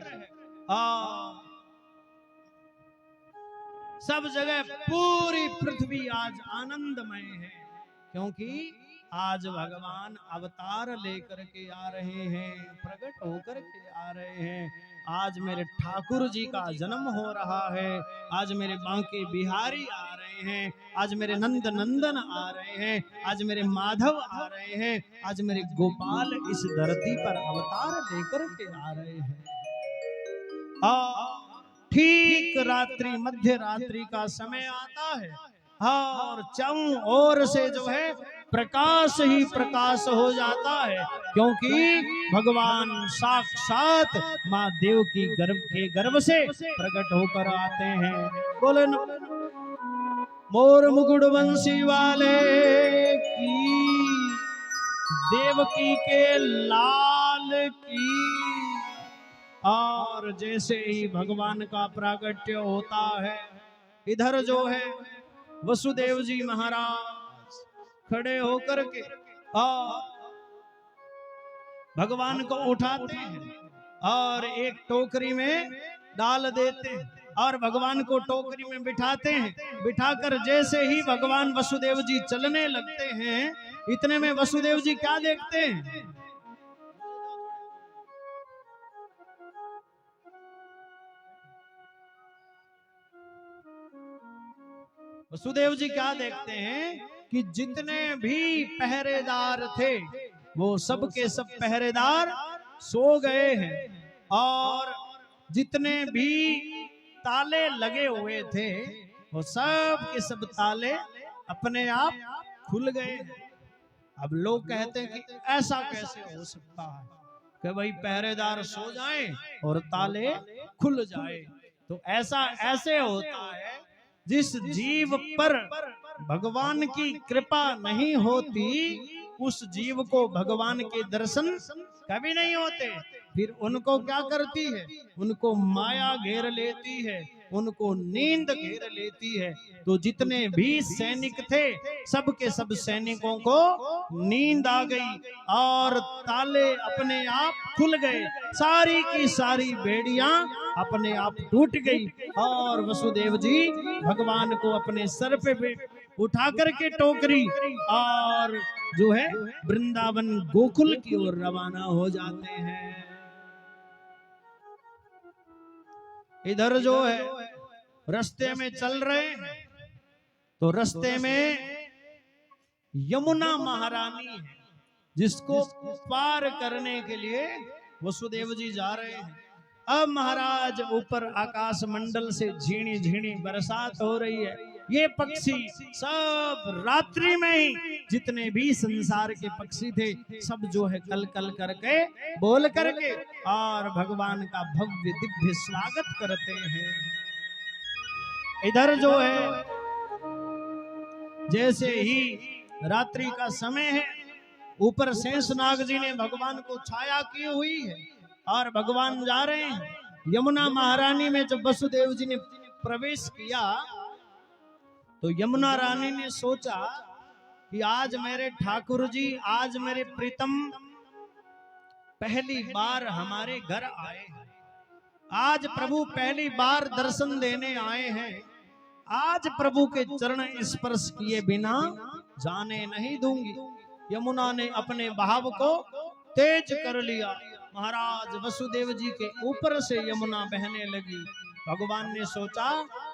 [SPEAKER 1] सब जगह पूरी पृथ्वी आज आनंदमय है, क्योंकि आज भगवान अवतार लेकर के आ रहे हैं, प्रकट होकर के आ रहे हैं। आज मेरे ठाकुर जी का जन्म हो रहा है, आज मेरे बांके बिहारी आ रहे हैं, आज मेरे नंद नंदन आ रहे हैं, आज मेरे माधव आ रहे हैं, आज मेरे गोपाल इस धरती पर अवतार लेकर के आ रहे हैं। ठीक रात्रि मध्य रात्रि का समय आता है और चारों ओर से जो है प्रकाश ही प्रकाश हो जाता है, क्योंकि भगवान साक्षात माँ देव की गर्भ से प्रकट होकर आते हैं। बोले न मोर मुकुट वंशी वाले की, देवकी के लाल की। और जैसे ही भगवान का प्राकट्य होता है, इधर जो है वसुदेव जी महाराज खड़े होकर के भगवान को उठाते हैं और एक टोकरी में डाल देते हैं और भगवान को टोकरी में बिठाते हैं। बिठाकर जैसे ही भगवान वसुदेव जी चलने लगते हैं, इतने में वसुदेव जी क्या देखते हैं? वसुदेव जी क्या देखते हैं कि जितने भी पहरेदार थे वो सब के सब पहरेदार सो गए हैं, और जितने भी ताले लगे हुए थे वो सब के सब ताले अपने आप खुल गए हैं। अब लोग कहते हैं कि ऐसा कैसे हो सकता है कि भाई पहरेदार सो जाएं और ताले खुल जाए? तो ऐसा ऐसे होता है, जिस जीव पर भगवान की कृपा नहीं होती उस जीव को भगवान के दर्शन कभी नहीं होते। फिर उनको क्या करती है? उनको माया घेर लेती है, उनको नींद घेर लेती है। तो जितने भी सैनिक थे सब के सब सैनिकों को नींद आ गई और ताले अपने आप खुल गए, सारी की सारी बेड़ियां अपने आप टूट गई और वसुदेव जी भगवान को अपने सर पे उठा करके टोकरी और जो है वृंदावन गोकुल की ओर रवाना हो जाते हैं। इधर जो है रास्ते में चल रहे हैं तो रास्ते में यमुना महारानी है, जिसको पार करने के लिए वसुदेव जी जा रहे हैं। अब महाराज ऊपर आकाश मंडल से झीणी झीणी बरसात हो रही है। ये पक्षी सब रात्रि में ही जितने भी संसार के पक्षी थे सब जो है कल कल करके बोल करके और भगवान का भव्य दिव्य स्वागत करते हैं। इधर जो है जैसे ही रात्रि का समय है, ऊपर शेषनाग जी ने भगवान को छाया की हुई है और भगवान जा रहे हैं। यमुना महारानी में जब वसुदेव जी ने प्रवेश किया तो यमुना रानी ने सोचा कि आज मेरे ठाकुर जी, आज मेरे प्रीतम पहली बार हमारे घर आए, आज प्रभु पहली बार दर्शन देने आए हैं, आज प्रभु के चरण स्पर्श किए बिना जाने नहीं दूंगी। यमुना ने अपने भाव को तेज कर लिया। महाराज वसुदेव जी के ऊपर से यमुना बहने लगी। भगवान ने सोचा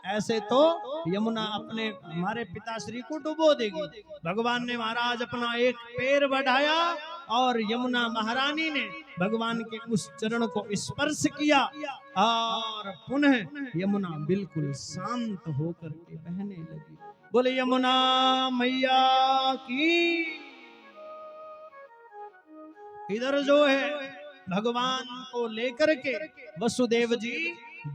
[SPEAKER 1] ऐसे तो यमुना अपने हमारे पिताश्री को डुबो देगी। भगवान ने महाराज अपना एक पैर बढ़ाया और यमुना महारानी ने भगवान के उस चरण को स्पर्श किया और पुनः यमुना बिल्कुल शांत होकर के बहने लगी। बोले यमुना मैया की। इधर जो है भगवान को लेकर के वसुदेव जी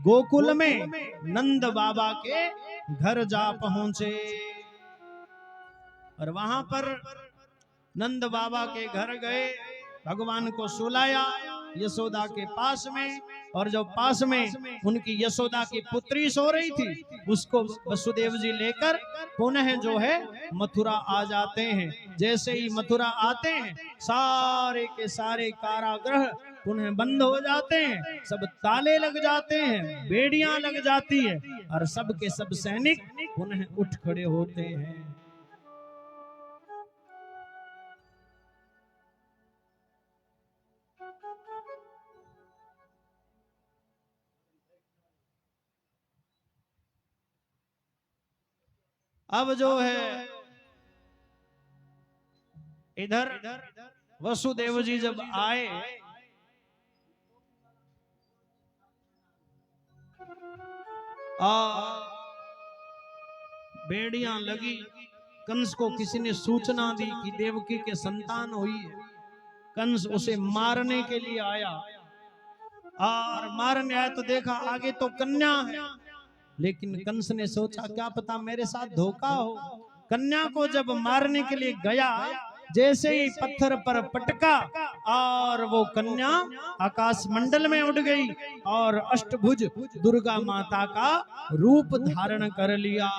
[SPEAKER 1] गोकुल में नंद बाबा के घर जा पहुंचे और वहां पर नंद बाबा के घर गए, भगवान को सुलाया यशोदा के पास में, और जब पास में उनकी यशोदा की पुत्री सो रही थी, उसको वसुदेव जी लेकर पुनः जो है मथुरा आ जाते हैं। जैसे ही मथुरा आते हैं, सारे के सारे कारागृह पुनः बंद हो जाते हैं, सब ताले लग जाते हैं, बेड़ियां लग जाती है, और सब के सब सैनिक पुनः उठ खड़े होते हैं। अब जो है इधर वसुदेव जी जब आए, बेड़ियां लगी, कंस को किसी ने सूचना दी कि देवकी के संतान हुई है। कंस उसे मारने के लिए आया, और मारने आया तो देखा आगे तो कन्या है, लेकिन कंस ने सोचा क्या पता मेरे साथ धोखा हो। कन्या को जब मारने के लिए गया, जैसे ही पत्थर पर पटका और वो कन्या आकाश मंडल में उड़ गई और अष्टभुज दुर्गा माता का रूप धारण कर लिया,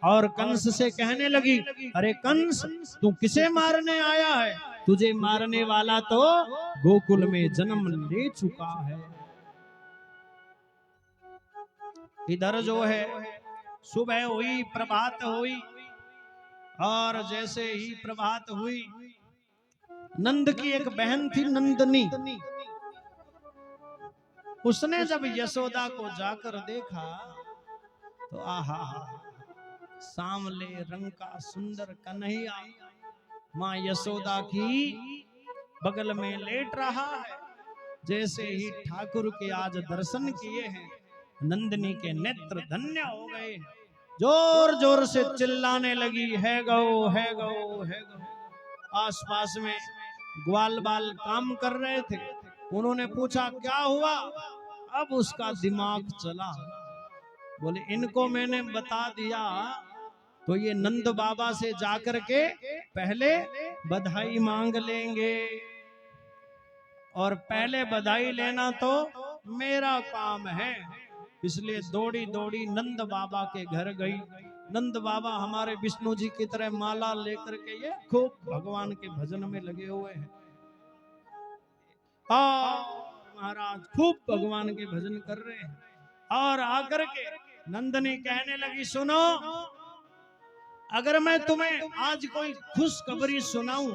[SPEAKER 1] और कंस से कहने लगी, अरे कंस, तू किसे मारने आया है? तुझे मारने वाला तो गोकुल में जन्म ले चुका है। इधर जो है सुबह हुई, प्रभात हुई, और जैसे ही प्रभात हुई, नंद की एक बहन थी नंदनी, उसने जब यशोदा को जाकर देखा तो आहा, सांवले रंग का सुंदर कन्हैया मां यशोदा की बगल में लेट रहा है। जैसे ही ठाकुर के आज दर्शन किए हैं, नंदनी के नेत्र धन्य हो गए, जोर जोर से चिल्लाने लगी, है गौ है गौ है गौ। आसपास में ग्वाल बाल काम कर रहे थे, उन्होंने पूछा क्या हुआ? अब उसका दिमाग चला, बोले इनको मैंने बता दिया तो ये नंद बाबा से जाकर के पहले बधाई मांग लेंगे, और पहले बधाई लेना तो मेरा काम है। इसलिए दौड़ी दौड़ी नंद बाबा के घर गई। नंद बाबा हमारे विष्णु जी की तरह माला लेकर के ये खूब भगवान के भजन में लगे हुए हैं, और महाराज खूब भगवान के भजन कर रहे हैं। और आकर के नंदनी कहने लगी, सुनो, अगर मैं तुम्हें आज कोई खुशखबरी सुनाऊं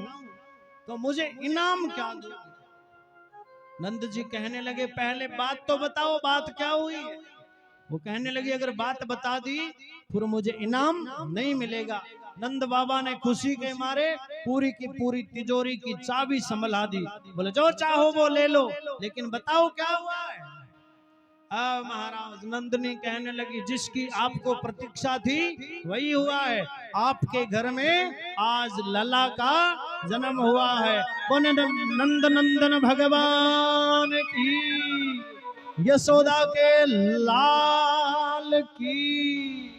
[SPEAKER 1] तो मुझे इनाम क्या दोगे? नंद जी कहने लगे, पहले बात तो बताओ, बात क्या हुई है? वो कहने लगी, अगर बात बता दी फिर मुझे इनाम नहीं मिलेगा। नंद बाबा ने खुशी के मारे पूरी की पूरी तिजोरी की चाबी संभला दी, बोले जो चाहो वो ले लो, लेकिन बताओ क्या हुआ है? महाराज नंदनी कहने लगी, जिसकी आपको प्रतीक्षा थी वही हुआ है। आपके घर में आज लला का जन्म हुआ है। नंद नंदन भगवान की, यशोदा के लाल की।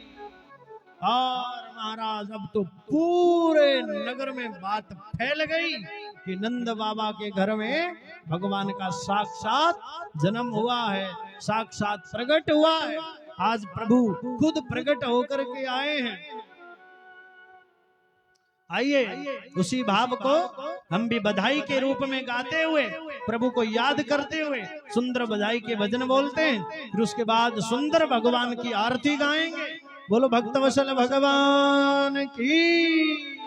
[SPEAKER 1] और महाराज अब तो पूरे नगर में बात फैल गई कि नंद बाबा के घर में भगवान का साक्षात जन्म हुआ है, साक्षात प्रकट हुआ है। आज प्रभु खुद प्रकट होकर के आए हैं। आइए उसी भाव को हम भी बधाई के रूप में गाते हुए, प्रभु को याद करते हुए सुंदर बधाई के भजन बोलते हैं, फिर उसके बाद सुंदर भगवान की आरती गाएंगे। बोलो भक्तवत्सल भगवान की।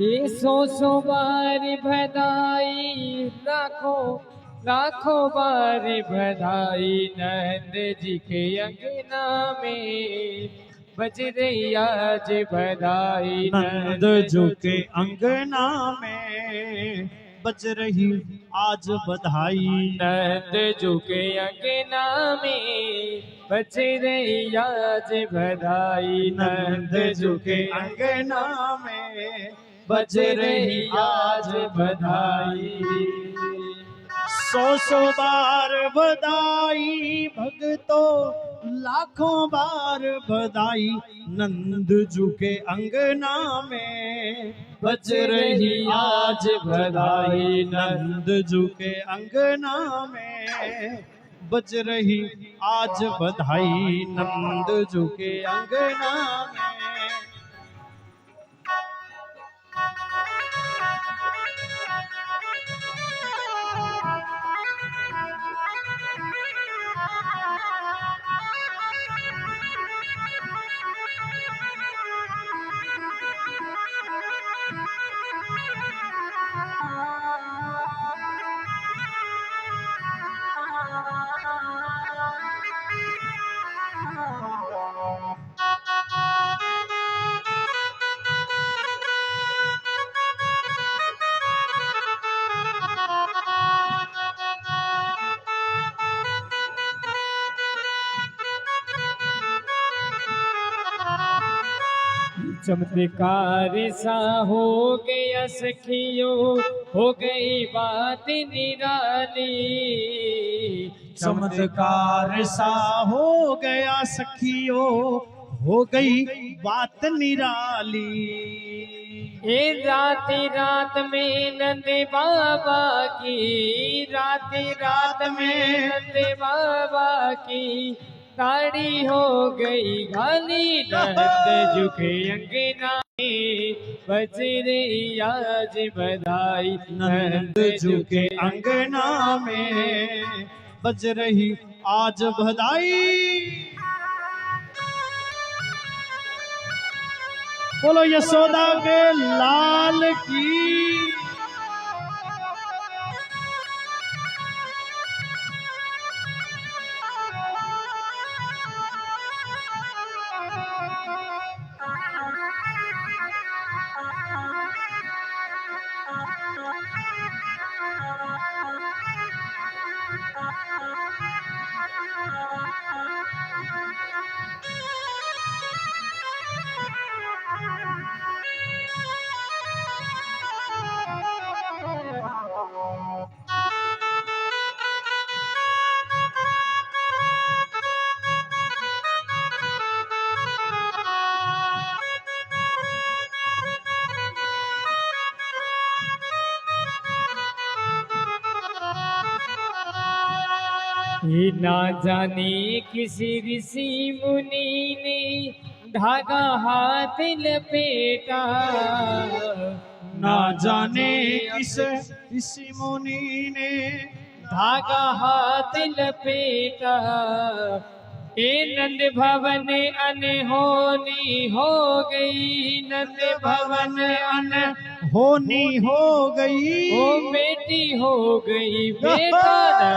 [SPEAKER 2] ये सौ बार बधाई, लाखों बार बधाई, नंद जी के अंगना में बज रही आज बधाई।
[SPEAKER 1] नंद जी के अंगना में बज रही आज बधाई।
[SPEAKER 2] नंद जी के अंगना में बज रही आज बधाई।
[SPEAKER 1] नंद जी के अंगना में बज रही आज बधाई। सौ बार बधाई भक्तों, लाखों बार बधाई। नंद जी के अंगना में बज रही आज बधाई। नंद जी के अंगना में बज रही आज बधाई। नंद जी के अंगना में।
[SPEAKER 2] चमत्कार सा हो गया सखियों, हो गई बात निराली।
[SPEAKER 1] चमत्कार सा हो गया सखियों, हो गई बात निराली।
[SPEAKER 2] ये रात में नंद बाबा की, रात में नंद बाबा की ताड़ी हो गई घाली। नंद जी के अंगना में बज रही आज बधाई।
[SPEAKER 1] नंद जी के अंगना में बज रही आज बधाई। बोलो यशोदा के लाल की।
[SPEAKER 2] ये ना जाने किसी ऋषि मुनि ने धागा हाथ लपेटा।
[SPEAKER 1] ना जाने किस ऋषि मुनि ने
[SPEAKER 2] धागा हाथ लपेटा। ये नंद भवन अनहोनी हो गई, नंद भवन
[SPEAKER 1] होनी हो गई।
[SPEAKER 2] ओ बेटी हो गई बेटा।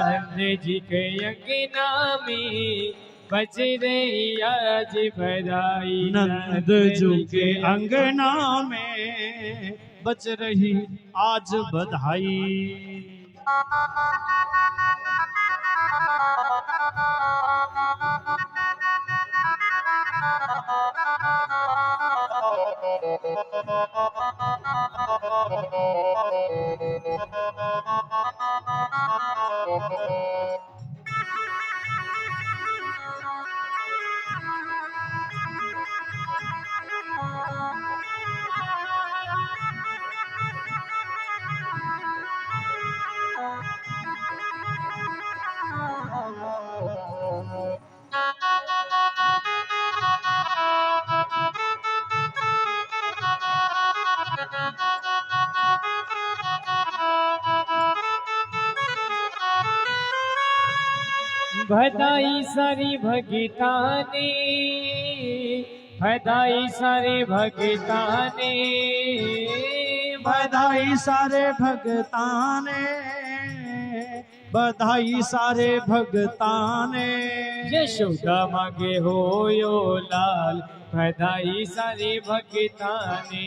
[SPEAKER 2] नंद जी के अंगना में बज रही आज बधाई।
[SPEAKER 1] नंद जी के अंगना में बज रही आज बधाई।
[SPEAKER 2] बधाई सारी भगता ने, बधाई सारे भगता ने।
[SPEAKER 1] बधाई सारे भगतां ने, बधाई सारे भगतां ने।
[SPEAKER 2] यशोदा मांगे होयो लाल, बधाई सारे भगतां ने।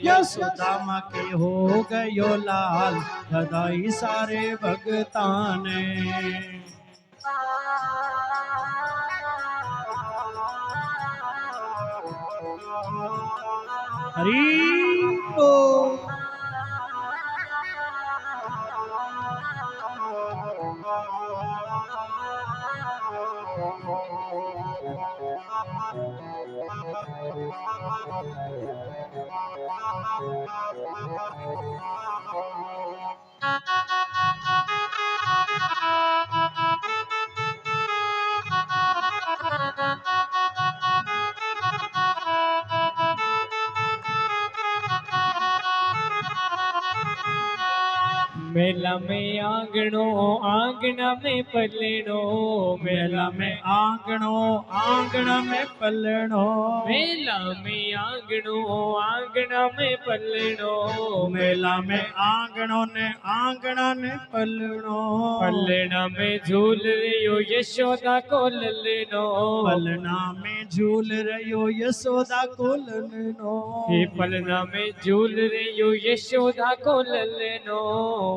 [SPEAKER 1] यशोदा माँ के हो गयो लाल, बधाई सारे भगतां ने। हरि बोल।
[SPEAKER 2] मेला में आंगणो, आंगना में पलणो।
[SPEAKER 1] मेला में आंगणो, आंगण में पलणो।
[SPEAKER 2] मेला में आंगणो, आंगना में पलणो।
[SPEAKER 1] मेला में आंगणो ने आंगणा ने पलणो।
[SPEAKER 2] पलना में झूल रहियो यशोदा को ललनो।
[SPEAKER 1] पलना में झूल रहियो यशोदा को ललनो।
[SPEAKER 2] हे पलना में झूल रहियो यशोदा को ललनो।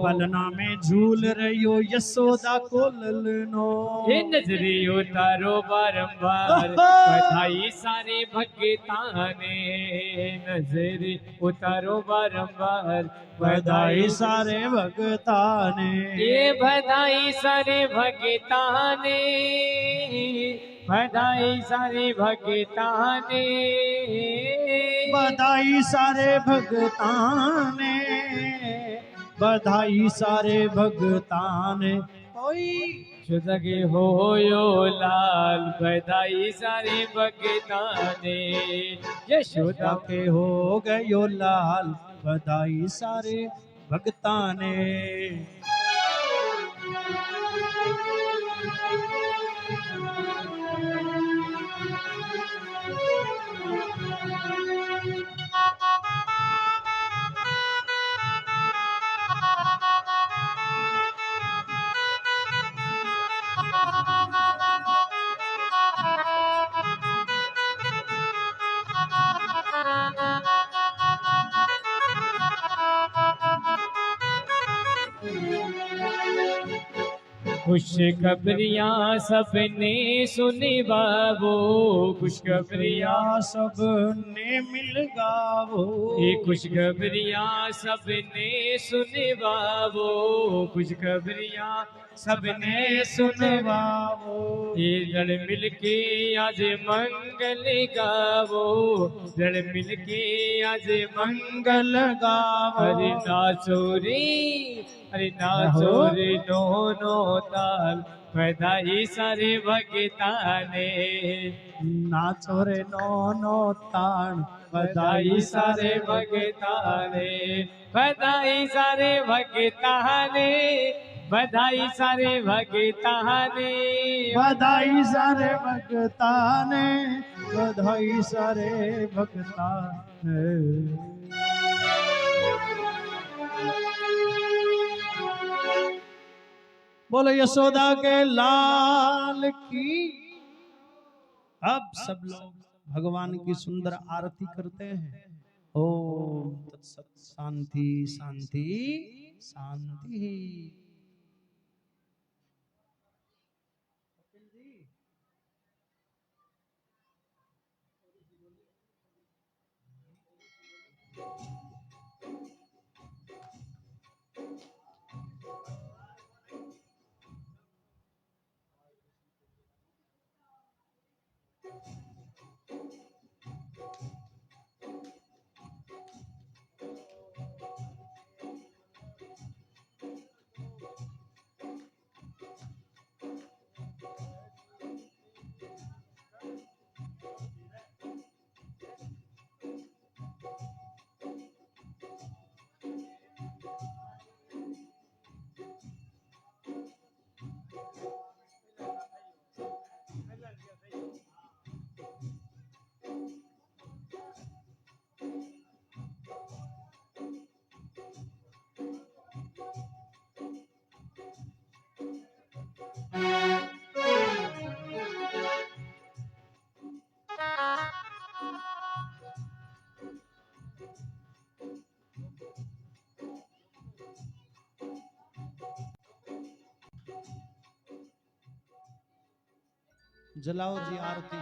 [SPEAKER 1] पलना में झूल रहियो यशोदा को ललनो।
[SPEAKER 2] हे नजरे उतारो बारंबार, बधाई सारे भगतां ने। नजरे उतारो बारंबार,
[SPEAKER 1] बधाई सारे भगतां ने।
[SPEAKER 2] ये बधाई सारे भगतां ने, बधाई सारे भगतां ने।
[SPEAKER 1] बधाई सारे भगतां ने, बधाई सारे भगतां ने।
[SPEAKER 2] यशोदा के होयो लाल, बधाई सारे भगतां ने। यशोदा
[SPEAKER 1] के हो गयो लाल, बधाई सारे भगतां ने।
[SPEAKER 2] खुशखबरियाँ सबने सुनी बाबो, खुशखबरियाँ
[SPEAKER 1] सबने मिल गावो।
[SPEAKER 2] ये खुशखबरियाँ सबने सुनी बाबो, खुशखबरियाँ सबने
[SPEAKER 1] सुनवावो।
[SPEAKER 2] ये रण मिलके आज मंगल गावो, रण मिलके आज मंगल
[SPEAKER 1] गावो।
[SPEAKER 2] अरे नाचो रे, अरे नाचो रे दोनों ताल, बधाई सारे भगतां ने।
[SPEAKER 1] नाचो रे नो तान,
[SPEAKER 2] बधाई सारे भगतां ने। बधाई सारे भगतां ने, बधाई सारे भगतां ने।
[SPEAKER 1] बधाई सारे भगतां ने, बधाई सारे भगतां ने। बोलो यशोदा के लाल की। अब सब लोग भगवान की सुंदर आरती करते हैं। ओम तत्सत। शांति शांति शांति। जलाओ जी आरती।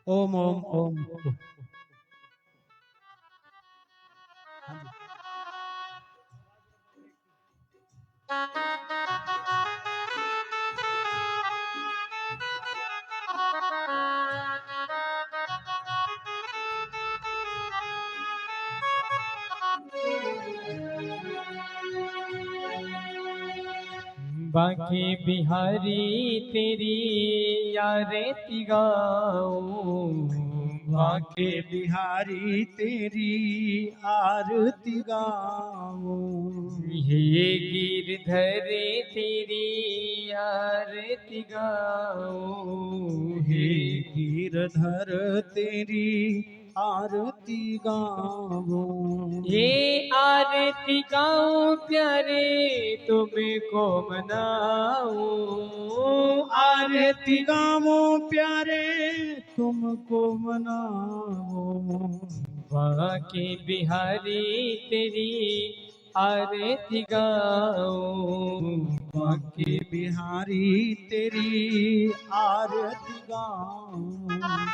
[SPEAKER 1] ओम ओम ओम।
[SPEAKER 2] बांके बिहारी तेरी आरती गाऊं,
[SPEAKER 1] बांके बिहारी तेरी आरती गाऊं,
[SPEAKER 2] हे गिरधर तेरी आरती गाऊं,
[SPEAKER 1] हे गिरधर तेरी आरती गाऊं,
[SPEAKER 2] ये आरती गाऊं प्यारे तुमको मनाऊं,
[SPEAKER 1] आरती गाऊं प्यारे तुमको मनाऊं,
[SPEAKER 2] बांके बिहारी तेरी आरती गाऊं,
[SPEAKER 1] बांके बिहारी तेरी आरती गाऊं,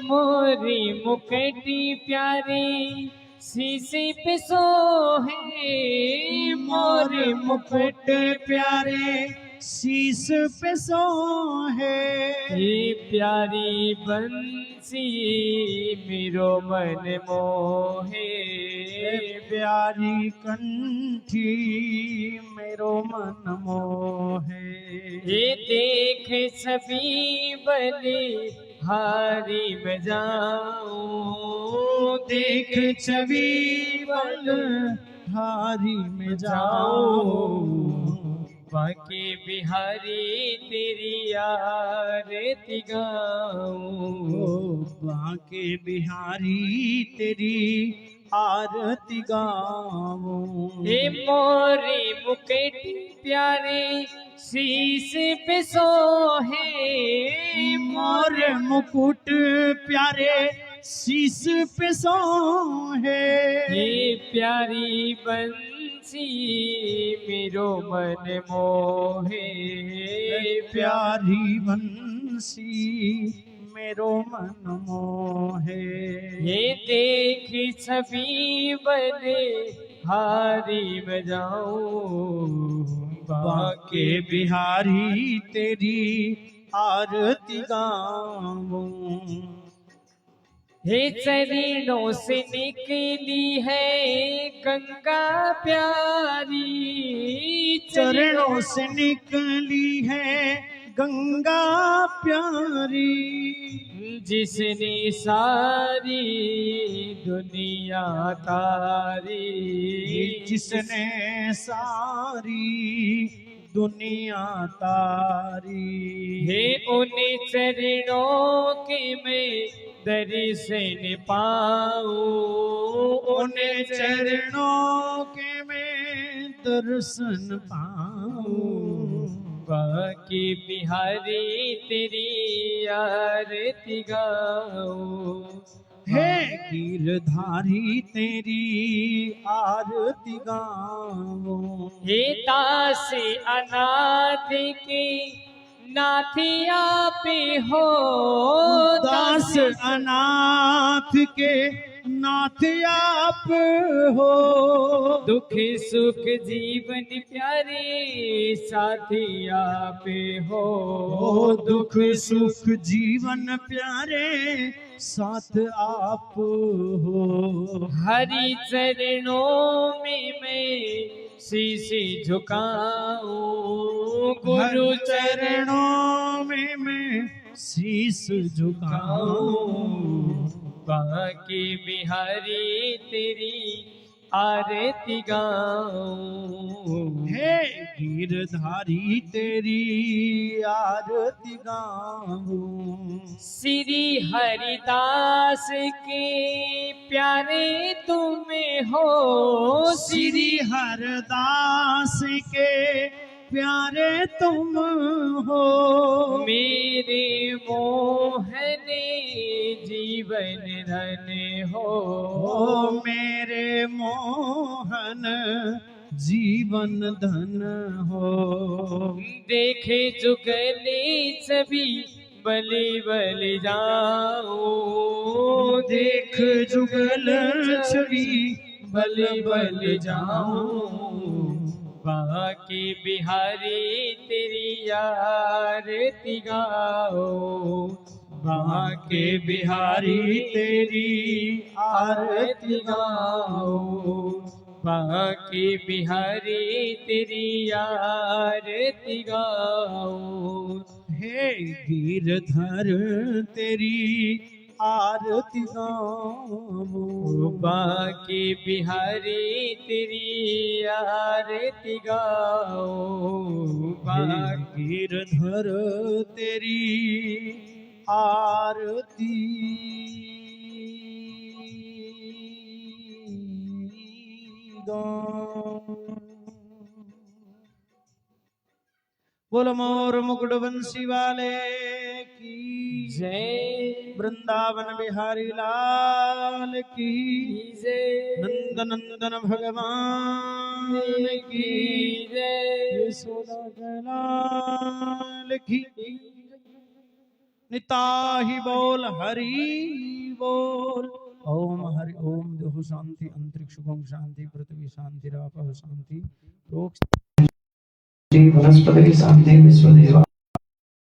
[SPEAKER 2] मोरी मुकटी प्यारी शीशे पे सोहे,
[SPEAKER 1] मोरे मुकुट प्यारे शीश पे सोहे,
[SPEAKER 2] ये प्यारी बंसी मेरो मन मोहे,
[SPEAKER 1] प्यारी कंठी मेरो मन मोहे,
[SPEAKER 2] ये देख सभी बलि हारी बजाऊं,
[SPEAKER 1] देख छवि बल हारी में जाऊं,
[SPEAKER 2] बांके बिहारी तेरी आरती गाऊं,
[SPEAKER 1] बांके बिहारी तेरी आरती गाऊं,
[SPEAKER 2] हे मोरी मुकुट प्यारे शीश पे सोहे,
[SPEAKER 1] मोर मुकुट प्यारे शीश पे सोहे,
[SPEAKER 2] हे प्यारी बंसी मेरो मन मोहे,
[SPEAKER 1] प्यारी बंसी मेरो मन मोहे,
[SPEAKER 2] ये देख सभी बले हारी बजाऊं,
[SPEAKER 1] बांके बिहारी तेरी आरती गाऊं,
[SPEAKER 2] हे चरणों से निकली है गंगा प्यारी,
[SPEAKER 1] चरणों से निकली है गंगा प्यारी,
[SPEAKER 2] जिसने सारी दुनिया तारी,
[SPEAKER 1] जिसने सारी दुनिया तारी।
[SPEAKER 2] हे उन चरणों के मैं दर्शन पाऊं,
[SPEAKER 1] उन चरणों के मैं दर्शन पाऊं,
[SPEAKER 2] बाकी बिहारी तेरी आरती गाऊं।
[SPEAKER 1] हे गिरधारी तेरी आरती गाऊं।
[SPEAKER 2] हे दास अनाथ के नाथ आप हो,
[SPEAKER 1] दास अनाथ के नाथ आप हो,
[SPEAKER 2] दुख सुख जीवन प्यारे साथी आप हो,
[SPEAKER 1] दुख सुख जीवन प्यारे साथ आप हो।
[SPEAKER 2] हरि चरणों में मैं शीश झुकाऊं, गुरु
[SPEAKER 1] चरणों में मैं शीश झुकाऊं,
[SPEAKER 2] बाकी बिहारी तेरी आरती गाऊं।
[SPEAKER 1] हे गिरधारी तेरी आरती गाऊं।
[SPEAKER 2] श्री हरिदास के प्यारे तुम हो,
[SPEAKER 1] श्री हरदास के प्यारे तुम हो,
[SPEAKER 2] मेरे मोहन जीवन धन हो,
[SPEAKER 1] मेरे मोहन जीवन धन हो।
[SPEAKER 2] देखे जुगले सभी बलि बलि जाओ,
[SPEAKER 1] देख जुगल छवि बल बल जाऊं,
[SPEAKER 2] बाकी बिहारी तेरी आरती गाओ,
[SPEAKER 1] बाके बिहारी तेरी आरती गाओ,
[SPEAKER 2] बाकी बिहारी तेरी आरती गाओ।
[SPEAKER 1] हे गिरधर तेरी आरती गाऊं,
[SPEAKER 2] बाकी बिहारी तेरी आरती गाओ,
[SPEAKER 1] गिरधर तेरी आरती गाऊं। बोलो मोर मुकुट बंसी वाले की
[SPEAKER 2] जय,
[SPEAKER 1] वृंदावन बिहारी लाल की
[SPEAKER 2] जय,
[SPEAKER 1] नंद नंदन भगवान की
[SPEAKER 2] जय,
[SPEAKER 1] यशोदा के लाल की। निताहि बोल हरि बोल। ओम हरि ओम। देह शांति, अंतरिक्ष शांति, पृथ्वी शांति, रापः शांति, वनस्पति शांति, विश्वदेवा